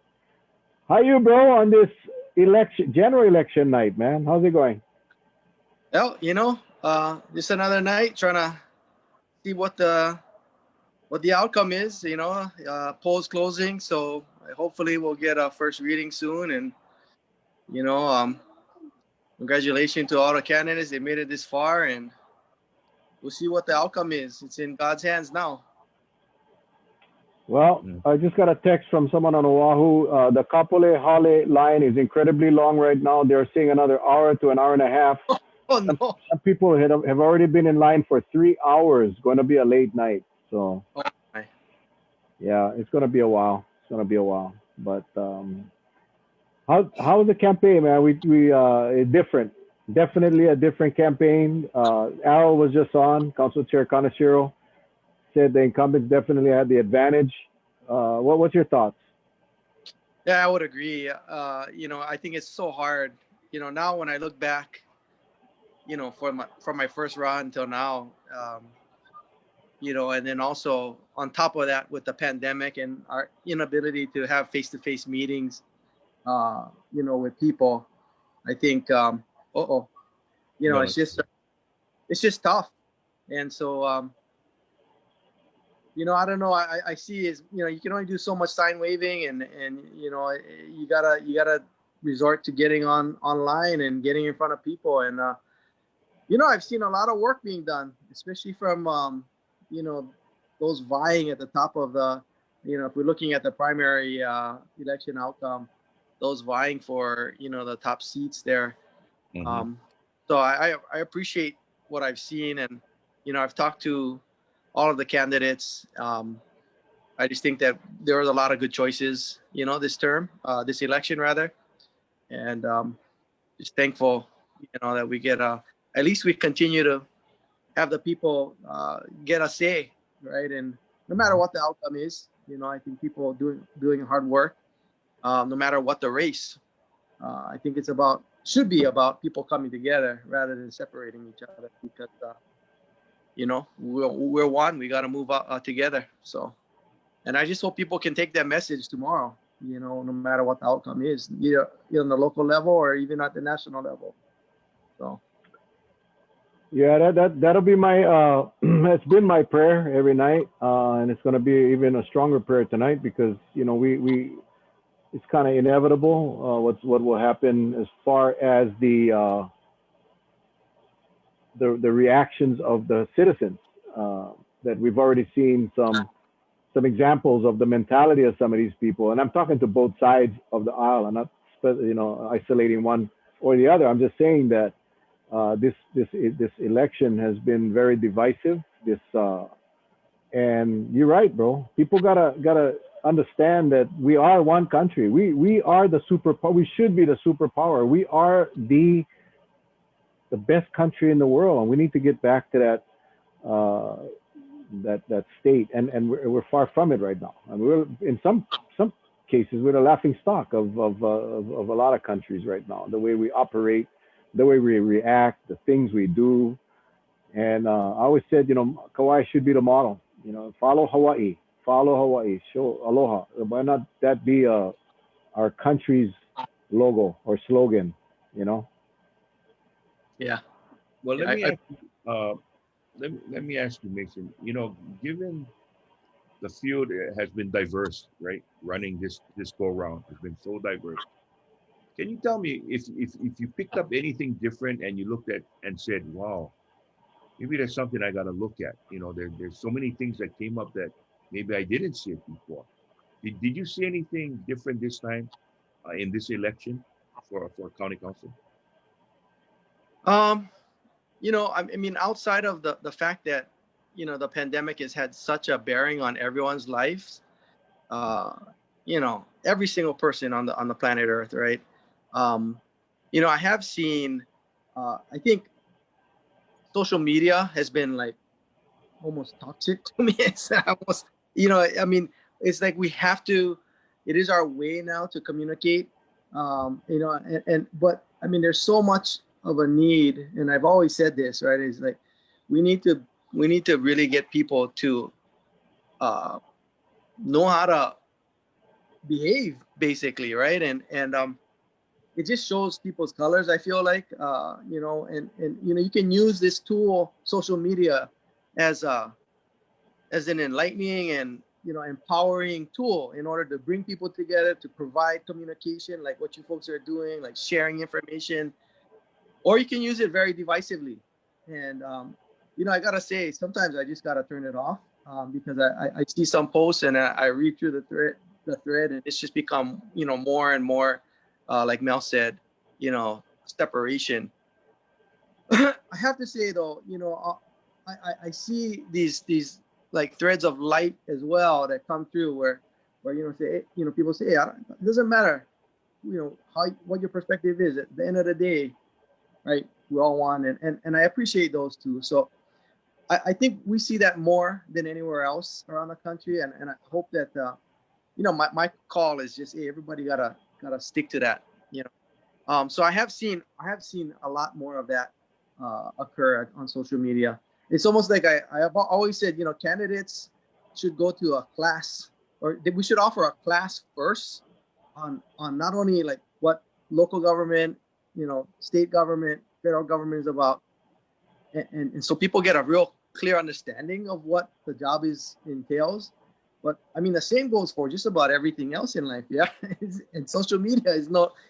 how you, bro, on this general election night, man? How's it going? Well, just another night trying to see what the outcome is. Polls closing, so hopefully we'll get a first reading soon. And congratulations to all the candidates. They made it this far, and we'll see what the outcome is. It's in God's hands now. Well, I just got a text from someone on Oahu. The Kapolei Hale line is incredibly long right now. They're seeing another hour to an hour and a half. Oh no! Some people have already been in line for 3 hours. Going to be a late night. So, yeah, it's going to be a while. It's going to be a while. But how's the campaign, man? We it's different. Definitely a different campaign. Al was just on. Council Chair Kanashiro said the incumbents definitely had the advantage. What's your thoughts? Yeah, I would agree. I think it's so hard. Now when I look back, from my first run until now, and then also on top of that with the pandemic and our inability to have face-to-face meetings, with people, I think, it's just tough. And so, I don't know. I see is, you can only do so much sign waving, and you gotta resort to getting online and getting in front of people. And I've seen a lot of work being done, especially from those vying at the top of the, if we're looking at the primary election outcome, those vying for the top seats there. Mhm. So I appreciate what I've seen, and I've talked to all of the candidates. I just think that there was a lot of good choices, this election rather, and just thankful, that we get at least we continue to have the people get a say, right? And no matter what the outcome is, I think people doing hard work, no matter what the race. I think should be about people coming together rather than separating each other, because we're one. We got to move together. So, and I just hope people can take that message tomorrow. No matter what the outcome is, either on the local level or even at the national level. So. Yeah, that'll be my it's been my prayer every night, and it's going to be even a stronger prayer tonight, because we it's kind of inevitable what will happen as far as the reactions of the citizens, that we've already seen some examples of the mentality of some of these people. And I'm talking to both sides of the aisle. I'm not isolating one or the other. I'm just saying that this election has been very divisive. And you're right, bro. People gotta understand that we are one country. We are the superpower. We should be the superpower. We are the best country in the world, and we need to get back to that state. And we're far from it right now. And we're in some cases we're the laughing stock of a lot of countries right now. The way we operate, the way we react, the things we do. And I always said, Kauai should be the model. Follow Hawaii. Show aloha. Why not that be our country's logo or slogan? Yeah. Well, Yeah, let me ask you, let me ask you, Mason. Given the field has been diverse, right? Running this go round has been so diverse. Can you tell me if you picked up anything different and you looked at and said, "Wow, maybe there's something I got to look at." There's so many things that came up that maybe I didn't see it before. Did you see anything different this time in this election for county council? I mean, outside of the fact that, the pandemic has had such a bearing on everyone's lives, every single person on the planet Earth, right? I have seen, I think social media has been like almost toxic to me. It's almost, I mean, it's like it is our way now to communicate, but I mean, there's so much of a need, and I've always said this, right? Is like we need to really get people to know how to behave, basically, right? And it just shows people's colors. I feel like, and you can use this tool, social media, as a as an enlightening and empowering tool in order to bring people together, to provide communication, like what you folks are doing, like sharing information, or you can use it very divisively. And I gotta say, sometimes I just gotta turn it off, because I see some posts and I read through the thread, and it's just become more and more, like Mel said, separation. I have to say though, I see these like threads of light as well that come through where say people say, hey, it doesn't matter how what your perspective is. At the end of the day, right? We all want, and I appreciate those two. So I think we see that more than anywhere else around the country, and I hope that my call is just, hey, everybody gotta stick to that. So I have seen a lot more of that occur on social media. It's almost like I have always said, candidates should go to a class, or we should offer a class first on not only like what local government, state government, federal government is about, and so people get a real clear understanding of what the job is entails. But I mean, the same goes for just about everything else in life. Yeah. And social media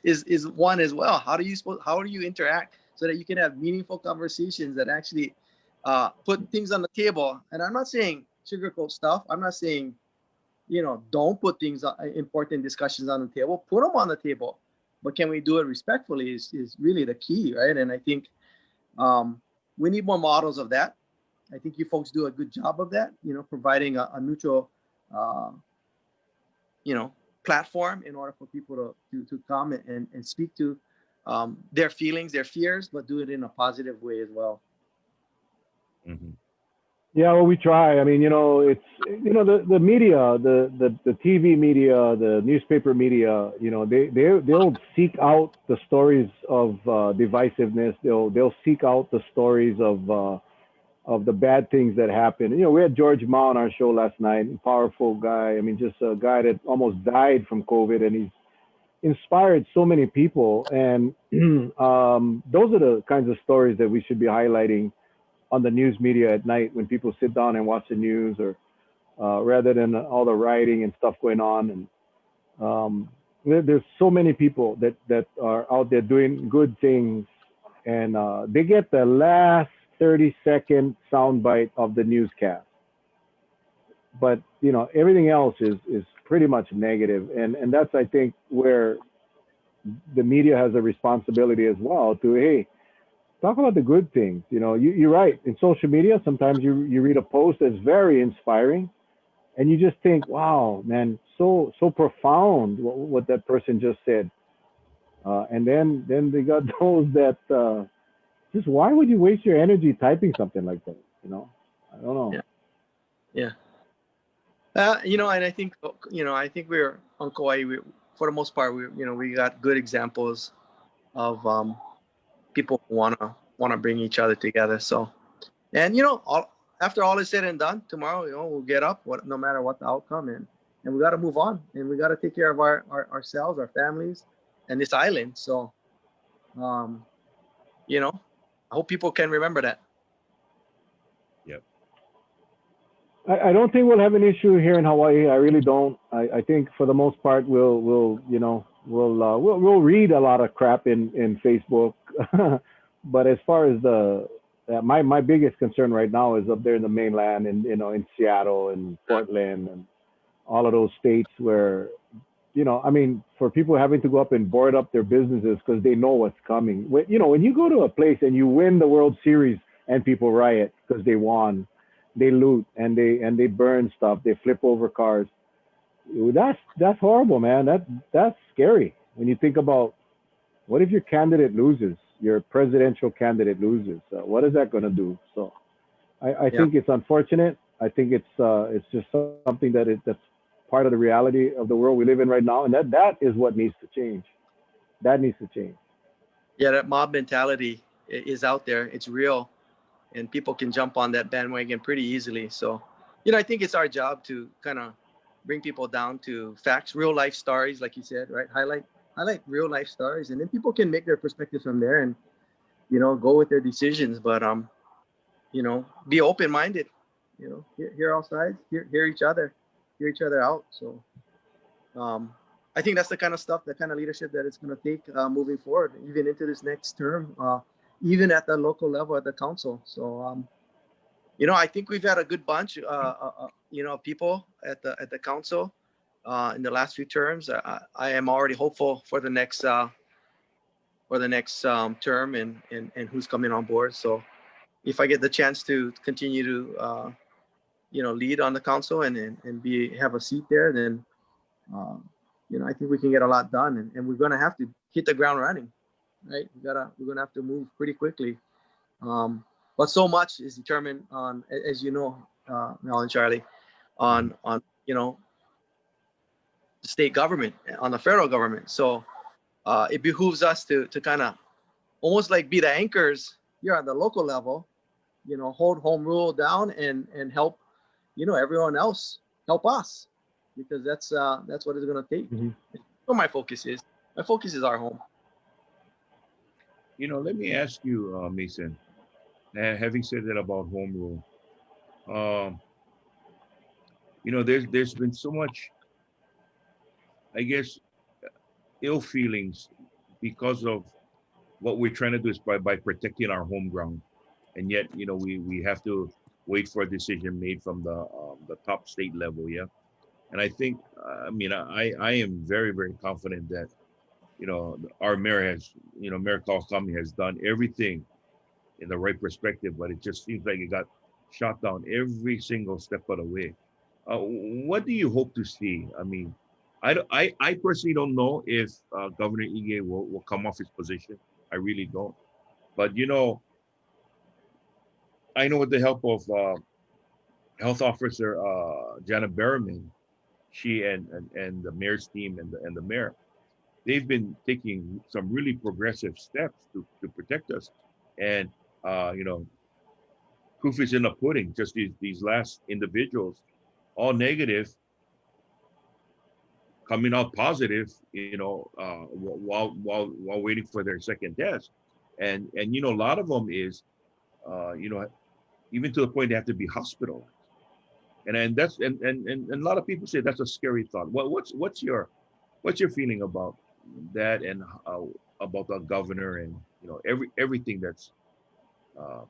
is one as well. How do you interact so that you can have meaningful conversations that actually put things on the table? And I'm not saying sugarcoat stuff. I'm not saying don't put things, important discussions on the table. Put them on the table, but can we do it respectfully is really the key, right? And I think we need more models of that. I think you folks do a good job of that, providing a neutral, uh, platform in order for people to come and speak to their feelings, their fears, but do it in a positive way as well. Mhm. Yeah, well, we try. I mean, it's the media, the TV media, the newspaper media. They'll seek out the stories of divisiveness. They'll seek out the stories of the bad things that happen. We had George Ma on our show last night. Powerful guy. I mean, just a guy that almost died from COVID, and he's inspired so many people. And those are the kinds of stories that we should be highlighting on the news media at night when people sit down and watch the news, or rather than all the rioting and stuff going on. And there's so many people that are out there doing good things, and they get the last 30-second soundbite of the newscast. But everything else is pretty much negative, and that's, I think, where the media has a responsibility as well to, hey, talk about the good things. You're right. In social media, sometimes you read a post that's very inspiring, and you just think, wow, man, so profound what that person just said. And then they got those that just, why would you waste your energy typing something like that? I don't know. Yeah. Yeah. And I think we're on Kauai. For the most part, we got good examples of people who wanna bring each other together. So, and after all is said and done, tomorrow, we'll get up, no matter what the outcome, and we got to move on, and we got to take care of ourselves, our families, and this island. So, um, I hope people can remember that. Yep. I don't think we'll have an issue here in Hawaii. I really don't. I think for the most part we'll read a lot of crap in Facebook, but as far as my biggest concern right now is up there in the mainland, and in Seattle and Portland and all of those states where I mean, for people having to go up and board up their businesses because they know what's coming. When you go to a place and you win the World Series and people riot because they won, they loot and they burn stuff, they flip over cars. That's horrible, man. That's scary when you think about, what if your candidate loses, your presidential candidate loses? What is that going to do? So I Yeah. think it's unfortunate. I think it's just something that's part of the reality of the world we live in right now, and that is what needs to change. That needs to change. Yeah, that mob mentality is out there. It's real, and people can jump on that bandwagon pretty easily. So, I think it's our job to kind of bring people down to facts, real life stories, like you said, right? Highlight real life stories, and then people can make their perspectives from there, and go with their decisions. But be open minded. Hear all sides, hear each other out. So, um, I think that's the kind of stuff, the kind of leadership that it's going to take moving forward, even into this next term, even at the local level at the council. So, I think we've had a good bunch, people at the council in the last few terms. I am already hopeful for the next term and who's coming on board. So, if I get the chance to continue to lead on the council and be have a seat there, then I think we can get a lot done, and we're gonna have to hit the ground running, right? We're gonna have to move pretty quickly. But so much is determined on, as you know, Mel and Charlie, on the state government, on the federal government. So it behooves us to kind of almost like be the anchors here on the local level, hold home rule down and help, everyone else help us, because that's what it's gonna take. Mhm. Where my focus is. My focus is our home. Let me ask you, Mason. Having said that about home rule, um, there's been so much, I guess, ill feelings because of what we're trying to do is by protecting our home ground, and yet we have to wait for a decision made from the top state level. Yeah, and I think I mean I am very very confident that our mayor has Mayor Kawakami has done everything in the right perspective, but it just seems like it got shot down every single step of the way. What do you hope to see? I mean, I personally don't know if Governor Ige will come off his position. I really don't. But I know with the help of Health Officer Janet Berriman, she and the mayor's team and the mayor, they've been taking some really progressive steps to protect us. And proof is in the pudding. Just these last individuals, all negative, coming out positive, while waiting for their second test, and a lot of them is, even to the point they have to be hospitalized, and that's and a lot of people say that's a scary thought. What's your feeling about that, and about the governor, and everything uh,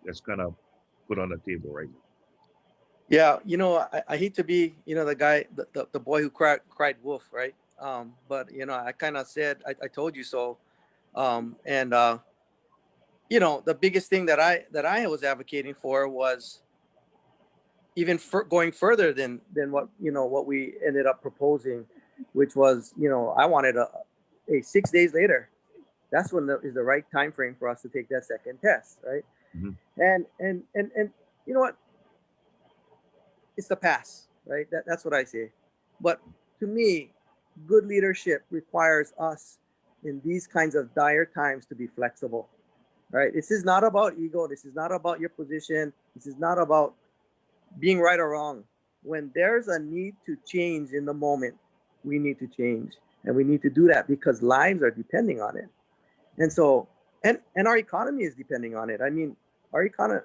that's kind of put on the table right now. Yeah, I hate to be, the guy, the boy who cried wolf, right? But I kind of said, I told you so. And the biggest thing that I was advocating for was even going further than what we ended up proposing, which was, I wanted a 6 days later. That's when is the right time frame for us to take that second test, right? Mhm. And you know what? It's the past, right? That's what I say. But to me, good leadership requires us in these kinds of dire times to be flexible, right? This is not about ego. This is not about your position. This is not about being right or wrong. When there's a need to change in the moment, we need to change. And we need to do that because lives are depending on it. And so, and our economy is depending on it. I mean, our economy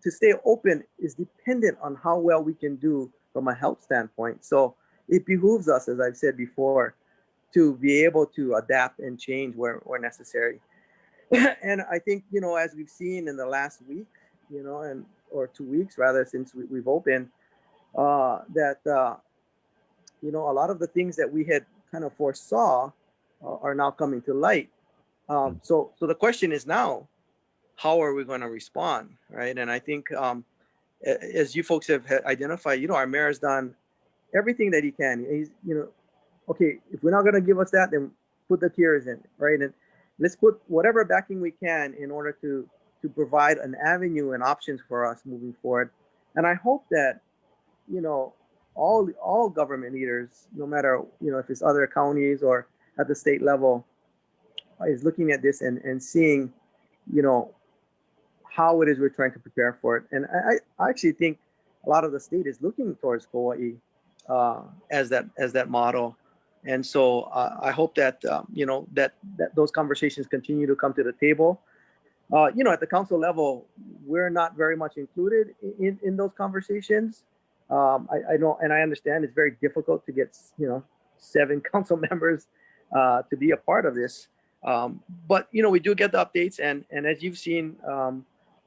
to stay open is dependent on how well we can do from a health standpoint. So it behooves us, as I've said before, to be able to adapt and change where necessary. And I think, as we've seen in the last week, and or 2 weeks rather, since we've opened, that a lot of the things that we had kind of foresaw are now coming to light. So the question is now, how are we going to respond, right? And I think, as you folks have identified, our mayor has done everything that he can. He's, okay, if we're not going to give us that, then put the tiers in, right? And let's put whatever backing we can in order to provide an avenue and options for us moving forward. And I hope that, all government leaders, no matter if it's other counties or at the state level, is looking at this and seeing, you know, how it is we're trying to prepare for it. And I actually think a lot of the state is looking towards Kauai as that model. And so I hope that you know, that those conversations continue to come to the table. You know, at the council level, we're not very much included in those conversations. I know, and I understand it's very difficult to get, you know, 7 council members to be a part of this. But you know, we do get the updates, and as you've seen,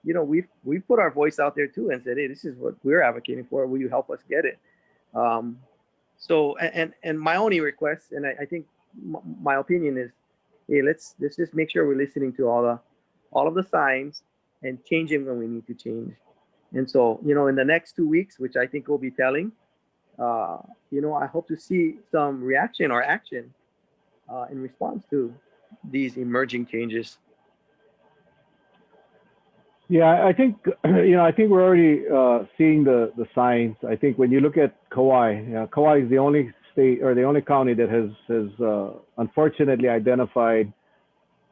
you know, we've put our voice out there too and said, hey, this is what we're advocating for. Will you help us get it? So and my only request, and I think my opinion is, hey, let's just make sure we're listening to all of the signs and changing when we need to change. And so, you know, in the next 2 weeks, which I think will be telling, you know, I hope to see some reaction or action in response to these emerging changes. Yeah, I think you know, I think we're already seeing the signs. I think when you look at Kauai, Kauai is the only state or the only county that has unfortunately identified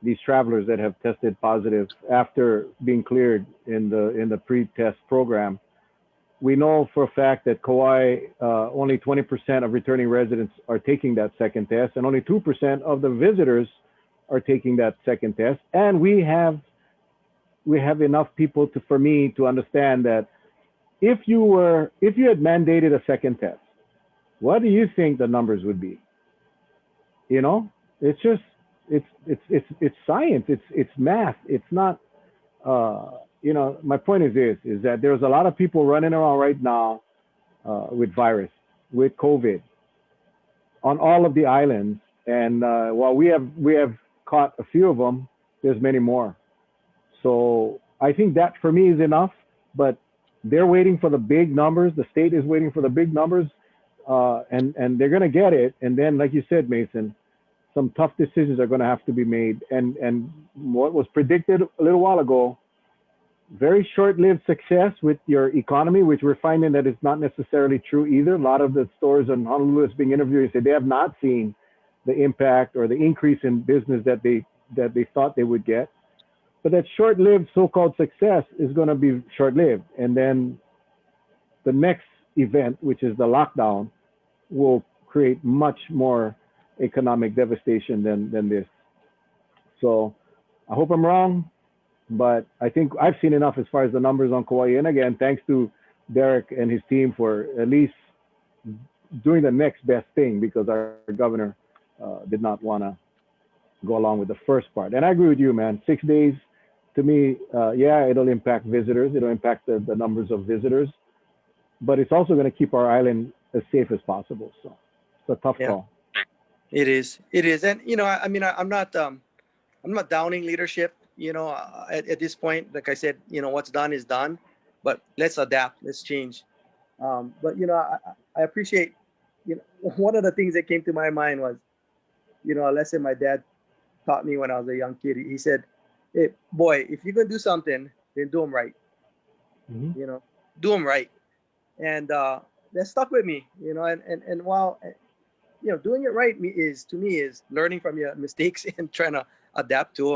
these travelers that have tested positive after being cleared in the pre-test program. We know for a fact that Kauai, only 20% of returning residents are taking that second test, and only 2% of the visitors are taking that second test. And we have enough people for me to understand that if you had mandated a second test, what do you think the numbers would be? You know, it's just it's science, it's math. It's not you know, my point is this, is that there's a lot of people running around right now with virus, with COVID on all of the islands, and while we have caught a few of them, there's many more. So I think that for me is enough, but they're waiting for the big numbers. The state is waiting for the big numbers, and they're gonna get it. And then, like you said, Mason, some tough decisions are gonna have to be made. And what was predicted a little while ago, very short-lived success with your economy, which we're finding that it's not necessarily true either. A lot of the stores in Honolulu is being interviewed said they have not seen the impact or the increase in business that they thought they would get. But that short-lived so-called success is going to be short-lived. And then the next event, which is the lockdown, will create much more economic devastation than this. So I hope I'm wrong, but I think I've seen enough as far as the numbers on Kauai. And again, thanks to Derek and his team for at least doing the next best thing, because our governor did not want to go along with the first part. And I agree with you, man. 6 days, to me, yeah, it'll impact visitors. It'll impact the numbers of visitors, but it's also going to keep our island as safe as possible. So it's a tough call. It is. And, you know, I mean, I'm not downing leadership, you know, at this point. Like I said, you know, what's done is done, but let's adapt, let's change. But, you know, I appreciate, you know, one of the things that came to my mind was, you know, a lesson my dad taught me when I was a young kid. He said, hey, boy, if you're going to do something, then do them right. Mm-hmm. You know, do them right. And that stuck with me, you know, and while, you know, doing it right is, to me, is learning from your mistakes and trying to adapt to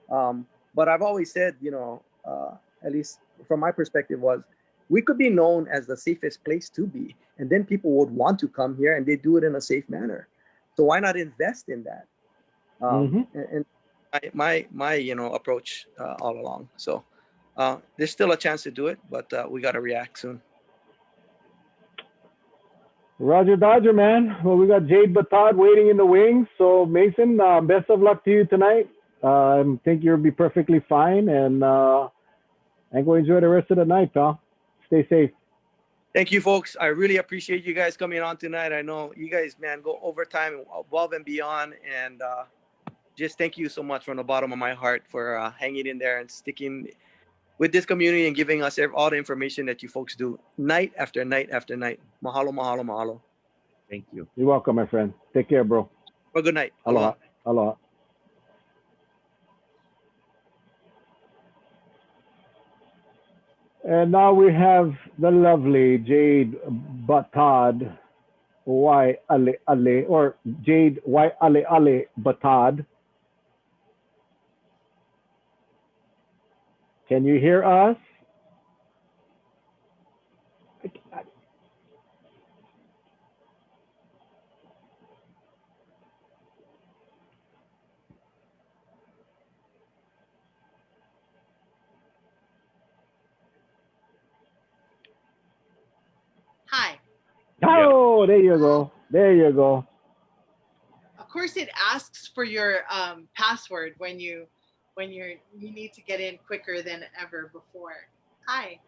them. But I've always said, you know, at least from my perspective, was we could be known as the safest place to be, and then people would want to come here, and they do it in a safe manner. So why not invest in that? And my you know, approach all along. So there's still a chance to do it, but we got to react soon. Roger Dodger, man. Well, we got Jade Batad waiting in the wings. So Mason, best of luck to you tonight. I think you'll be perfectly fine, and go enjoy the rest of the night, pal. Stay safe. Thank you, folks. I really appreciate you guys coming on tonight. I know you guys, man, go overtime, above and beyond, and just thank you so much from the bottom of my heart for hanging in there and sticking with this community and giving us all the information that you folks do night after night after night. Mahalo, mahalo, mahalo. Thank you. You're welcome, my friend. Take care, bro. Well, good night. Aloha. Aloha. And now we have the lovely Jade Batad Y Ale Ale, or Jade Y Ale Ale Batad. Can you hear us? Hi. Yeah. Oh, there you go. There you go. Of course, it asks for your password when you need to get in quicker than ever before. Hi.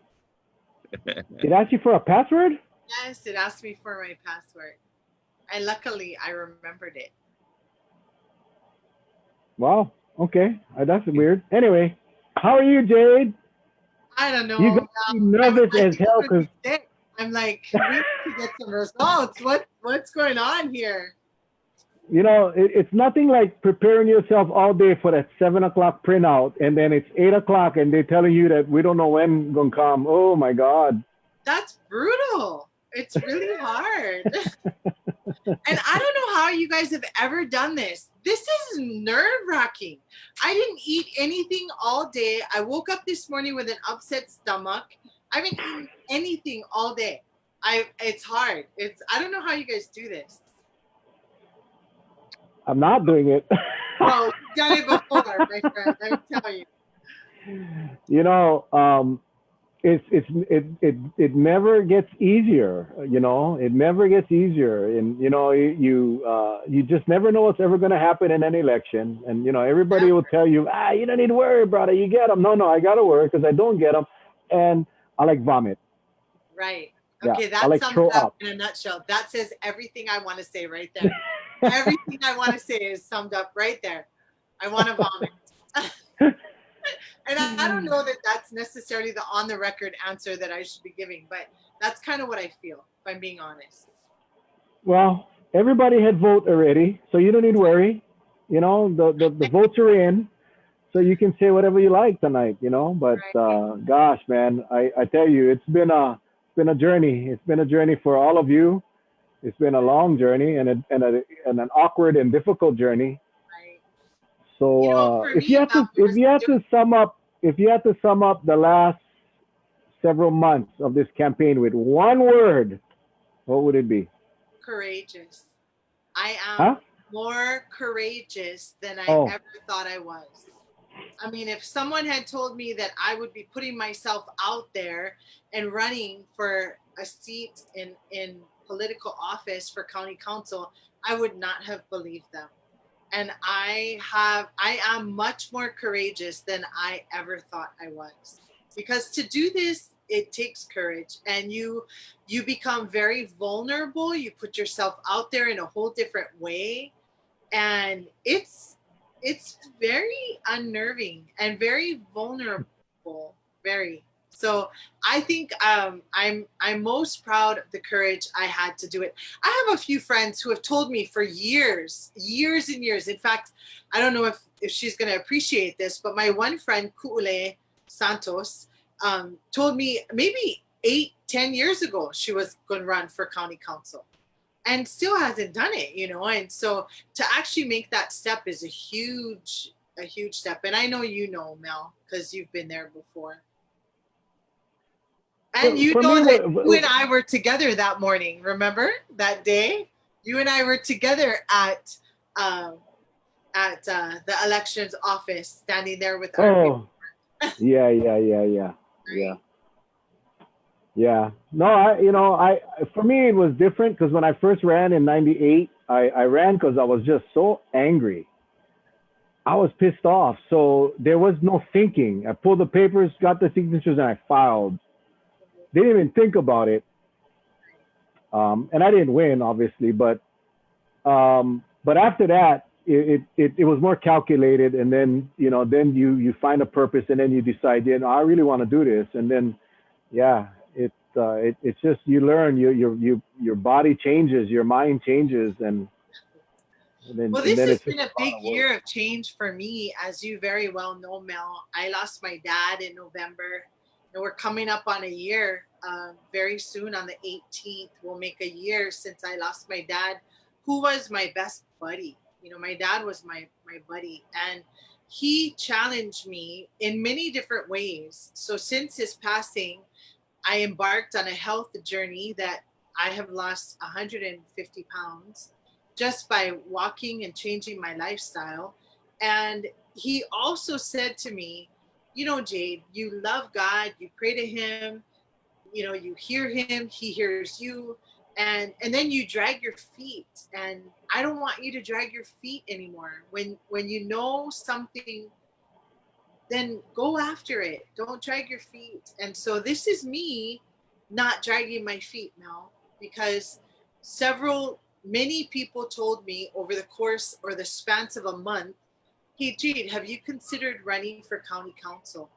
It asked you for a password? Yes, it asked me for my password. And luckily, I remembered it. Wow. Okay. That's weird. Anyway, how are you, Jade? I don't know. You got to be nervous I as think hell I'm gonna because be sick. I'm like, we need to get some results. What's going on here? it's nothing like preparing yourself all day for that 7 o'clock printout, and then it's 8 o'clock, and they're telling you that we don't know when gonna come. Oh my God. That's brutal. It's really hard. And I don't know how you guys have ever done this. This is nerve wracking. I didn't eat anything all day. I woke up this morning with an upset stomach. I haven't eaten anything all day. It's hard. I don't know how you guys do this. I'm not doing it. Well, you've done it before, my friend. Let me tell you. you know, it never gets easier. It never gets easier, and you just never know what's ever going to happen in an election. And everybody will tell you, you don't need to worry, brother. You get them. No, I got to worry because I don't get them, and I like vomit. Right. Yeah, Okay, I that like sums throw it up up. in a nutshell. That says everything I want to say right there. Everything I want to say is summed up right there. I want to vomit. And I don't know that that's necessarily the on the record answer that I should be giving, but that's kind of what I feel, if I'm being honest. Well, everybody had vote already, so you don't need to worry. The votes are in, so you can say whatever you like tonight. But Right. gosh, man, I tell you, it's been a journey. It's been a journey for all of you. It's been a long journey and an awkward and difficult journey. Right. So For me, Mel, if you had to sum up the last several months of this campaign with one word, what would it be? courageous. I Huh? am more courageous than I Oh, ever thought I was. I mean, if someone had told me that I would be putting myself out there and running for a seat in political office for county council, I would not have believed them. And I am much more courageous than I ever thought I was. Because to do this, it takes courage, and you become very vulnerable. You put yourself out there in a whole different way, and it's very unnerving and very vulnerable, very. So I think I'm most proud of the courage I had to do it. I have a few friends who have told me for years and years. In fact, I don't know if she's going to appreciate this, but my one friend Kuule Santos told me maybe 8-10 years ago she was going to run for county council and still hasn't done it. And so to actually make that step is a huge step. And I know Mel, because you've been there before. And for me, that you and I were together that morning. Remember that day? You and I were together um, at the elections office, standing there with our paper. oh, yeah. Yeah. No, for me, it was different because when I first ran in 98, I ran because I was just so angry. I was pissed off. So there was no thinking. I pulled the papers, got the signatures, and I filed. Didn't even think about it. And I didn't win, obviously, but after that, it was more calculated. And then, then you find a purpose, and then you decide, I really want to do this. And then, yeah, it's just you learn your body changes, your mind changes, and Well, this then has it's just been a a lot big of work. year of change for me, as you very well know, Mel. I lost my dad in November, and we're coming up on a year very soon. On the 18th, we'll make a year since I lost my dad, who was my best buddy. You know, my dad was my buddy, and he challenged me in many different ways. So since his passing, I embarked on a health journey that I have lost 150 pounds just by walking and changing my lifestyle. And he also said to me, you know, Jade, you love God, you pray to him, you know, you hear him, he hears you, and then you drag your feet. And I don't want you to drag your feet anymore. When you know something, then go after it. Don't drag your feet. And so this is me not dragging my feet now, because many people told me over the course or the spans of a month, hey, Jade, have you considered running for county council?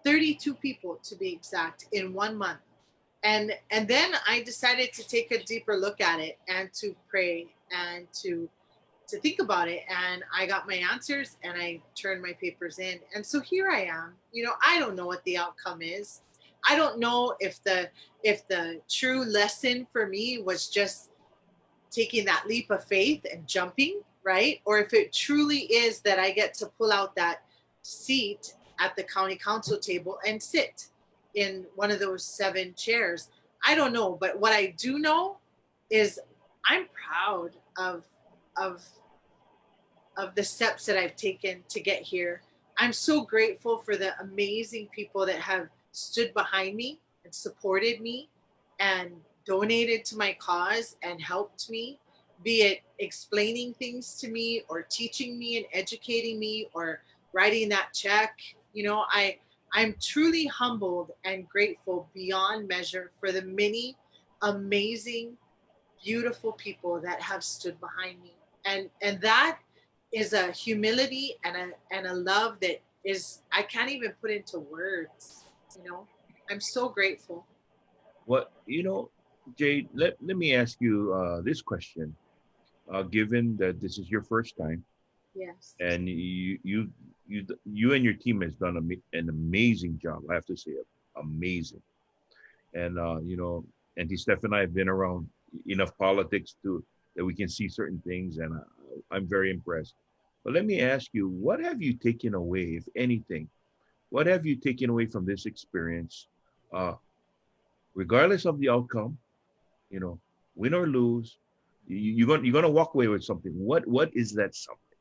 32 people to be exact in 1 month. And then I decided to take a deeper look at it and to pray and to think about it, and I got my answers and I turned my papers in, and so here I am. You know, I don't know what the outcome is. I don't know if the true lesson for me was just taking that leap of faith and jumping, right? Or if it truly is that I get to pull out that seat at the county council table and sit in one of those 7 chairs. I don't know, but what I do know is I'm proud of of the steps that I've taken to get here. I'm so grateful for the amazing people that have stood behind me and supported me and donated to my cause and helped me, be it explaining things to me or teaching me and educating me or writing that check. You know, I'm truly humbled and grateful beyond measure for the many amazing, beautiful people that have stood behind me. And that is a humility and a love that is I can't even put into words, you know. I'm so grateful. What Jade? Let me ask you this question. Given that this is your first time, Yes. and you and your team has done an amazing job, I have to say, amazing. And and Steph and I have been around enough politics to that we can see certain things, and I'm very impressed. But let me ask you, what have you taken away, if anything? What have you taken away from this experience, uh, regardless of the outcome? You know, win or lose, you're gonna walk away with something. What is that something?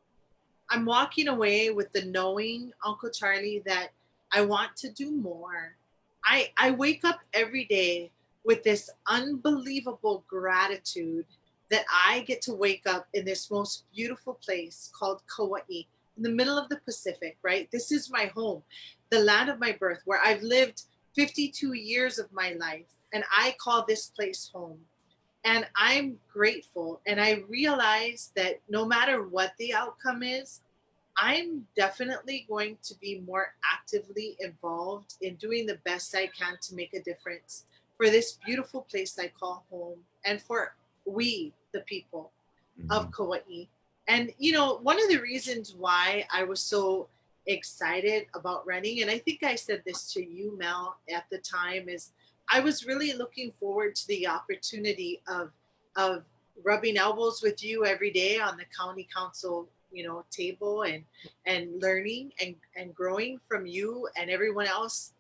I'm walking away with the knowing, Uncle Charlie, that I want to do more. I wake up every day with this unbelievable gratitude that I get to wake up in this most beautiful place called Kauai, in the middle of the Pacific, right? This is my home, the land of my birth, where I've lived 52 years of my life, and I call this place home. And I'm grateful. And I realize that no matter what the outcome is, I'm definitely going to be more actively involved in doing the best I can to make a difference for this beautiful place I call home and for we, the people of Mhm. Kauai. And, you know, one of the reasons why I was so excited about running, and I think I said this to you, Mel, at the time, is I was really looking forward to the opportunity of rubbing elbows with you every day on the county council, you know, table and learning and growing from you and everyone else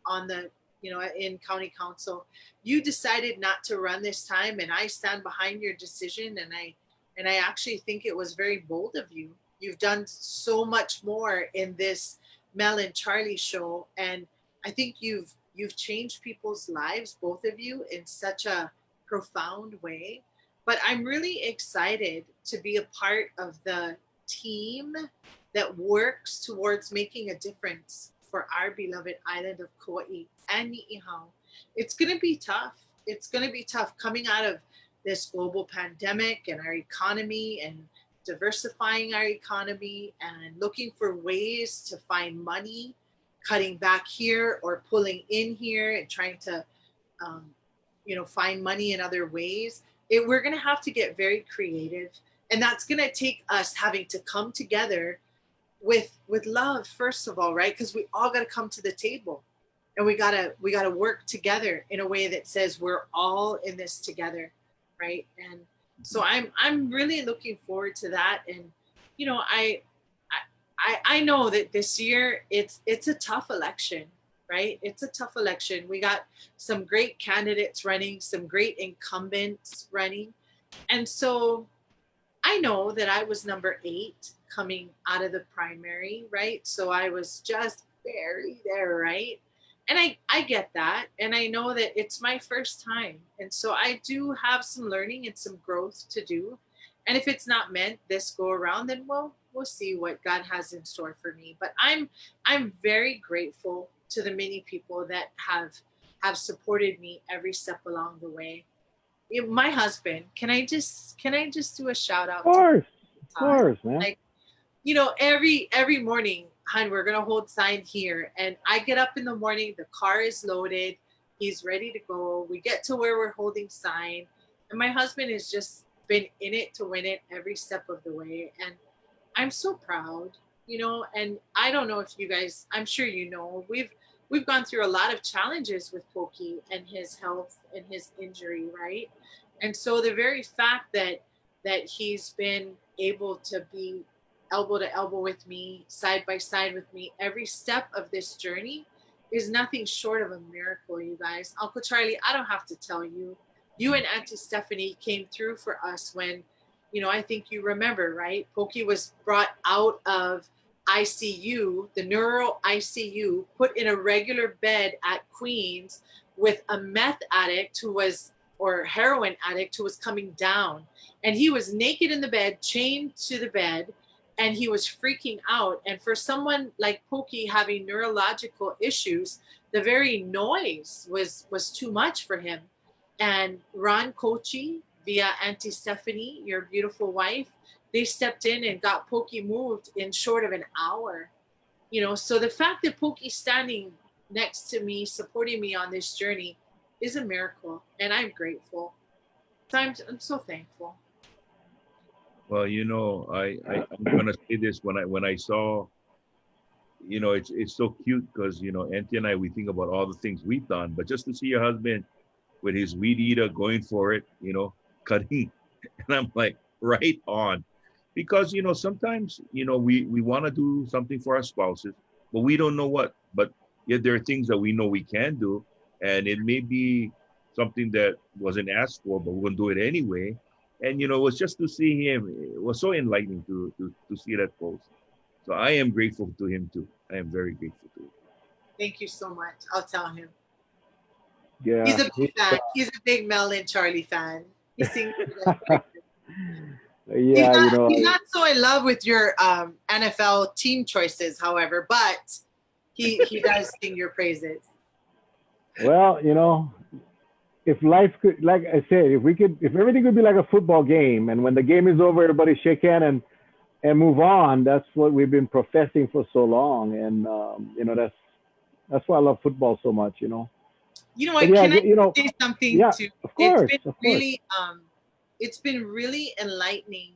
on the, you know, in county council. You decided not to run this time, and I stand behind your decision, and I actually think it was very bold of you. You've done so much more in this Mel and Charlie show, and I think you've changed people's lives, both of you, in such a profound way. But I'm really excited to be a part of the team that works towards making a difference for our beloved island of Kauai and Niihau. It's going to be tough. It's going to be tough coming out of this global pandemic and our economy and diversifying our economy and looking for ways to find money, cutting back here or pulling in here and trying to, um, you know, find money in other ways. We're going to have to get very creative, and that's going to take us having to come together with love first of all, right? Because we all got to come to the table, and we gotta work together in a way that says we're all in this together, right? So I'm really looking forward to that. And you know, I know that this year it's a tough election, right? It's a tough election. We got some great candidates running, some great incumbents running. And so I know that I was number 8 coming out of the primary, right? So I was just barely there, right? And I get that. And I know that it's my first time. And so I do have some learning and some growth to do. And if it's not meant this go around, then we'll see what God has in store for me. But I'm very grateful to the many people that have supported me every step along the way. My husband, can I just do a shout out to Of Todd? course, man. Like, you know, every morning, hon, we're gonna hold sign here, and I get up in the morning, the car is loaded, he's ready to go. We get to where we're holding sign, and my husband has just been in it to win it every step of the way, and I'm so proud, you know. And I don't know if you guys, I'm sure you know, we've gone through a lot of challenges with Pokey and his health and his injury, right? And so the very fact that he's been able to be elbow to elbow with me, side by side with me, every step of this journey is nothing short of a miracle, you guys. Uncle Charlie, I don't have to tell you. You and Auntie Stephanie came through for us when, you know, I think you remember, right? Pokey was brought out of ICU, the neuro ICU, put in a regular bed at Queens with a meth addict who was, or heroin addict who was coming down. And he was naked in the bed, chained to the bed, and he was freaking out. And for someone like Pokey having neurological issues, the very noise was too much for him. And Ron Kochi, via Auntie Stephanie, your beautiful wife, they stepped in and got Pokey moved in short of an hour. You know, so the fact that Pokey's standing next to me, supporting me on this journey, is a miracle, and I'm grateful. So I'm so thankful. Well, I'm gonna say this when I saw, it's so cute because Auntie and I, we think about all the things we've done, but just to see your husband with his weed eater going for it, cutting, and I'm like, right on, because sometimes we want to do something for our spouses, but we don't know what. But yet there are things that we know we can do, and it may be something that wasn't asked for, but we're gonna do it anyway. And it was just to see him. It was so enlightening to see that post. So I am grateful to him too. I am very grateful to him. Thank you so much. I'll tell him. He's Yeah, a big fan. He's a big Mel and Charlie fan. He sings. He's yeah, not. He's not so in love with your NFL team choices, however, but he does sing your praises. well, if life could, like I said, if everything could be like a football game, and when the game is over, everybody shake hand and move on. That's what we've been professing for so long, and that's why I love football so much. You know But what? yeah, Can I say something yeah, to? of It's course, been of course. really it's been really enlightening.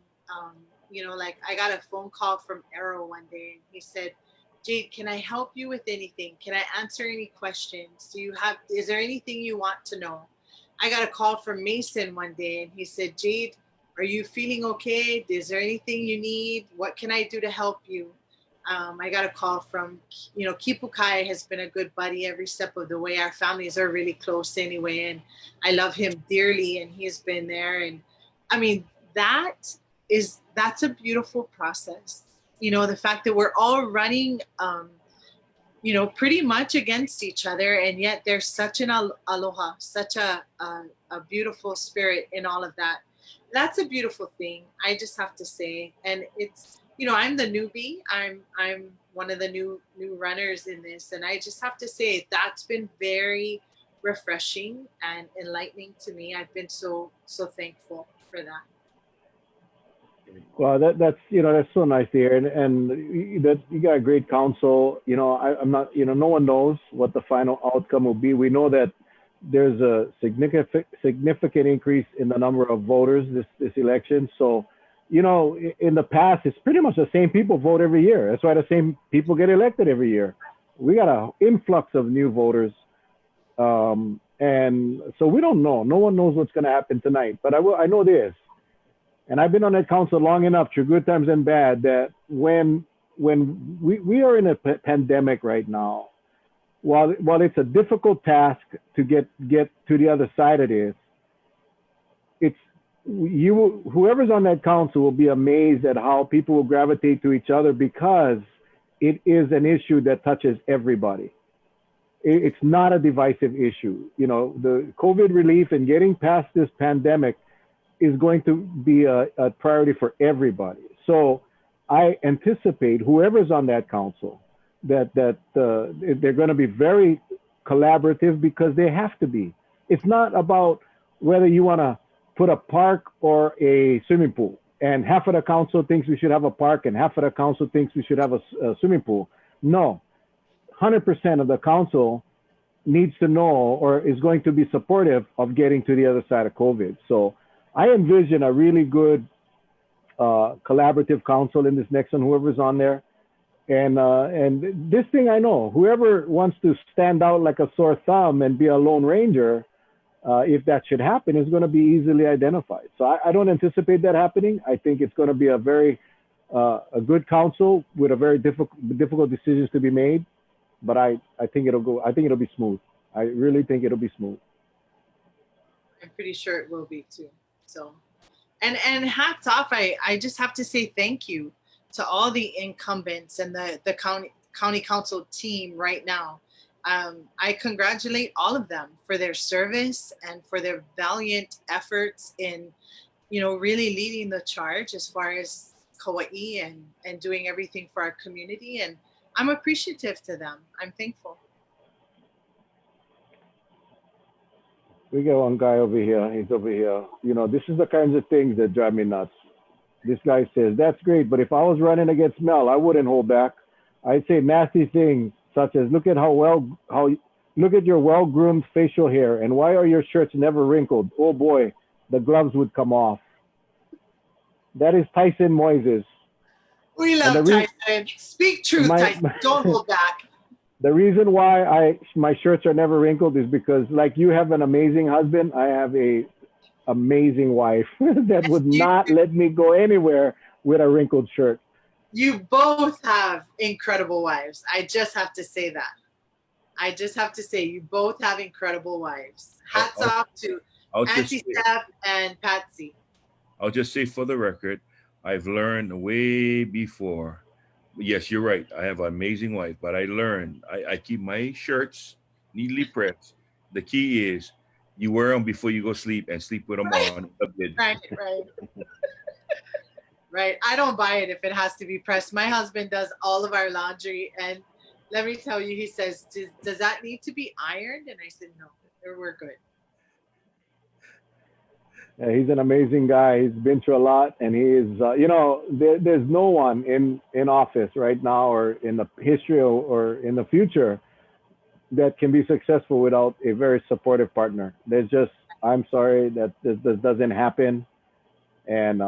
You know, like I got a phone call from Arrow one day, and he said, "Jade, can I help you with anything? Can I answer any questions? Is there anything you want to know?" I got a call from Mason one day, and he said, "Jade, are you feeling okay? Is there anything you need? What can I do to help you?" I got a call from, Kipukai has been a good buddy every step of the way. Our families are really close anyway, and I love him dearly, and he's been there. And I mean, that's a beautiful process. The fact that we're all running, pretty much against each other, and yet there's such an aloha, such a beautiful spirit in all of that. That's a beautiful thing, I just have to say. And it's, I'm the newbie. I'm one of the new runners in this, and I just have to say that's been very refreshing and enlightening to me. I've been so thankful for that. Well, that's so nice to hear, and that you got a great counsel. I'm not, no one knows what the final outcome will be. We know that there's a significant increase in the number of voters this election. So, in the past, it's pretty much the same people vote every year. That's why the same people get elected every year. We got an influx of new voters, and so we don't know. No one knows what's going to happen tonight. But I know this: and I've been on that council long enough through good times and bad, that when we are in a pandemic right now, while it's a difficult task to get to the other side of this, it's whoever's on that council will be amazed at how people will gravitate to each other, because it is an issue that touches everybody. It's not a divisive issue. You know, the COVID relief and getting past this pandemic is going to be a priority for everybody. So I anticipate whoever's on that council that they're going to be very collaborative, because they have to be. It's not about whether you want to put a park or a swimming pool, and half of the council thinks we should have a park and half of the council thinks we should have a swimming pool. No, 100% of the council needs to know or is going to be supportive of getting to the other side of COVID. So I envision a really good collaborative council in this next one, whoever's on there. And this thing, I know, whoever wants to stand out like a sore thumb and be a lone ranger, if that should happen, is going to be easily identified. So I don't anticipate that happening. I think it's going to be a very a good council with a very difficult decisions to be made. But I think it'll go. I think it'll be smooth. I really think it'll be smooth. I'm pretty sure it will be too. So, and hats off. I just have to say thank you to all the incumbents and the county council team right now. I congratulate all of them for their service and for their valiant efforts in, you know, really leading the charge as far as Kauai and doing everything for our community. And I'm appreciative to them. I'm thankful. We got one guy over here. He's over here. You know, this is the kinds of things that drive me nuts. This guy says, "That's great, but if I was running against Mel, I wouldn't hold back. I'd say nasty things such as, look at look at your well-groomed facial hair, and why are your shirts never wrinkled? Oh boy, the gloves would come off." That is Tyson Moises. We love Tyson. Speak truth, Tyson. Don't hold back. The reason why my shirts are never wrinkled is because, like you have an amazing husband, I have a amazing wife that would not let me go anywhere with a wrinkled shirt. You both have incredible wives. I just have to say that. I just have to say you both have incredible wives. Hats off to Auntie Steph and Patsy. I'll just say for the record, I've learned way before. Yes, you're right. I have an amazing wife, but I learned I keep my shirts neatly pressed. The key is you wear them before you go sleep and sleep with them on. Right. Right. I don't buy it if it has to be pressed. My husband does all of our laundry, and let me tell you, he says, "Does that need to be ironed?" And I said, "No, we're good." Yeah, he's an amazing guy. He's been through a lot, and he is, you know, there's no one in office right now or in the history or in the future that can be successful without a very supportive partner. There's just, I'm sorry that this doesn't happen. And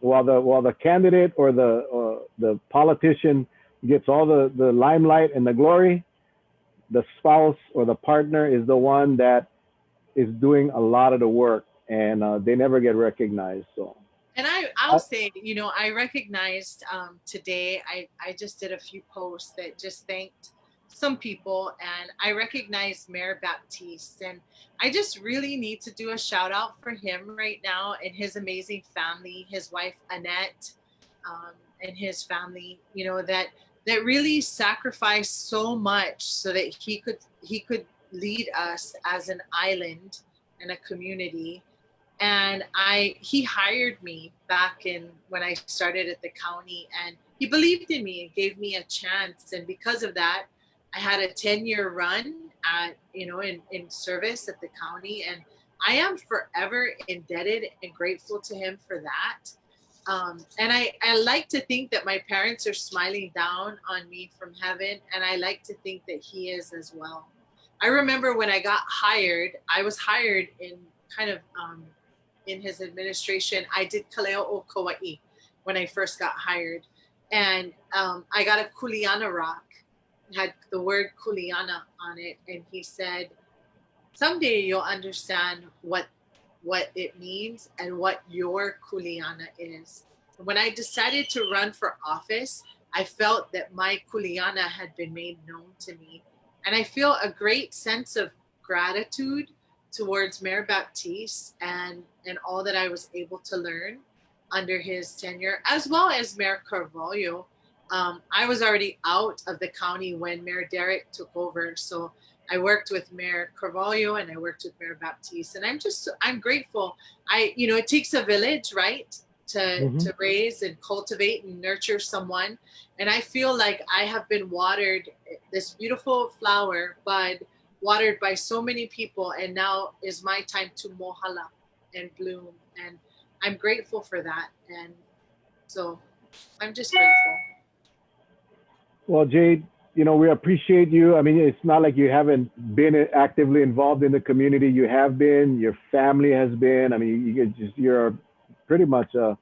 while the candidate or the politician gets all the limelight and the glory, the spouse or the partner is the one that is doing a lot of the work, and they never get recognized. So. And I'll say, you know, I recognized today, I just did a few posts that just thanked some people, and I recognized Mayor Baptiste, and I just really need to do a shout out for him right now and his amazing family, his wife Annette, and his family, you know, that really sacrificed so much so that he could lead us as an island and a community. And he hired me back when I started at the county, and he believed in me and gave me a chance. And because of that, I had a 10-year run in service at the county, and I am forever indebted and grateful to him for that. And I like to think that my parents are smiling down on me from heaven, and I like to think that he is as well. I remember when I got hired, I was hired in kind of in his administration. I did Kaleo o Kauai when I first got hired. And I got a Kuleana rock, had the word Kuleana on it. And he said, "Someday you'll understand what what it means and what your kuleana is. When I decided to run for office, I felt that my kuleana had been made known to me. And I feel a great sense of gratitude towards Mayor Baptiste and all that I was able to learn under his tenure, as well as Mayor Carvalho. I was already out of the county when Mayor Derek took over. So I worked with Mayor Carvalho and I worked with Mayor Baptiste. And I'm grateful. It takes a village, right? To raise and cultivate and nurture someone. And I feel like I have been watered, this beautiful flower bud, watered by so many people. And now is my time to mohala and bloom. And I'm grateful for that. And so I'm just grateful. Well, Jade, we appreciate you. I mean, it's not like you haven't been actively involved in the community. You have been. Your family has been. I mean, you're pretty much a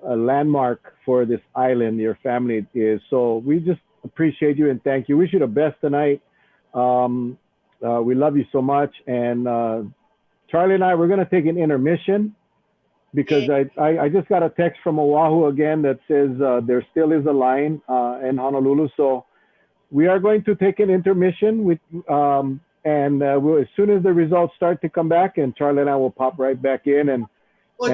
landmark for this island. Your family is. So we just appreciate you and thank you. Wish you the best tonight. We love you so much. And Charlie and I, we're going to take an intermission because I just got a text from Oahu again that says there still is a line in Honolulu. So we are going to take an intermission with, as soon as the results start to come back, and Charlie and I will pop right back in. And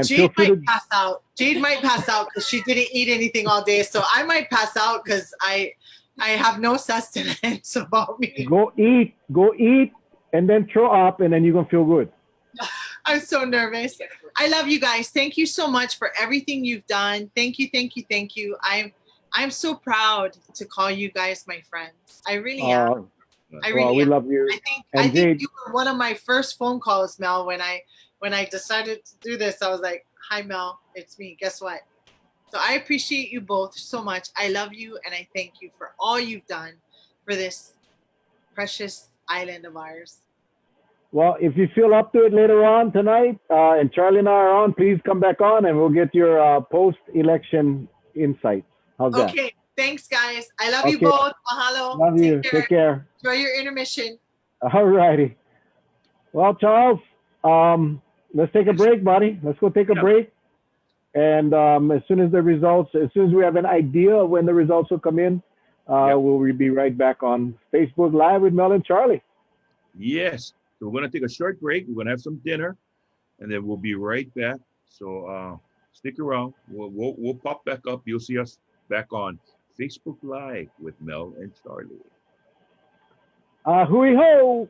Jade might pass out. Jade might pass out because she didn't eat anything all day. So I might pass out because I have no sustenance about me. Go eat, and then throw up, and then you're gonna feel good. I'm so nervous. I love you guys. Thank you so much for everything you've done. Thank you, thank you, thank you. I'm so proud to call you guys my friends. I really am. I really we am. love you. I think you were one of my first phone calls, Mel. When I decided to do this, I was like, "Hi, Mel. It's me. Guess what?" So I appreciate you both so much. I love you, and I thank you for all you've done for this precious island of ours. Well, if you feel up to it later on tonight, and Charlie and I are on, please come back on and we'll get your post-election insights. How's that? Okay. Thanks, guys. I love you both. Mahalo. Love you. Take care. Enjoy your intermission. All righty. Well, Charles, let's take a break, buddy. Let's go take a break. And as soon as we have an idea of when the results will come in, we'll be right back on Facebook Live with Mel and Charlie. Yes. So we're going to take a short break. We're going to have some dinner, and then we'll be right back. So stick around. We'll pop back up. You'll see us back on Facebook Live with Mel and Charlie. Hui ho!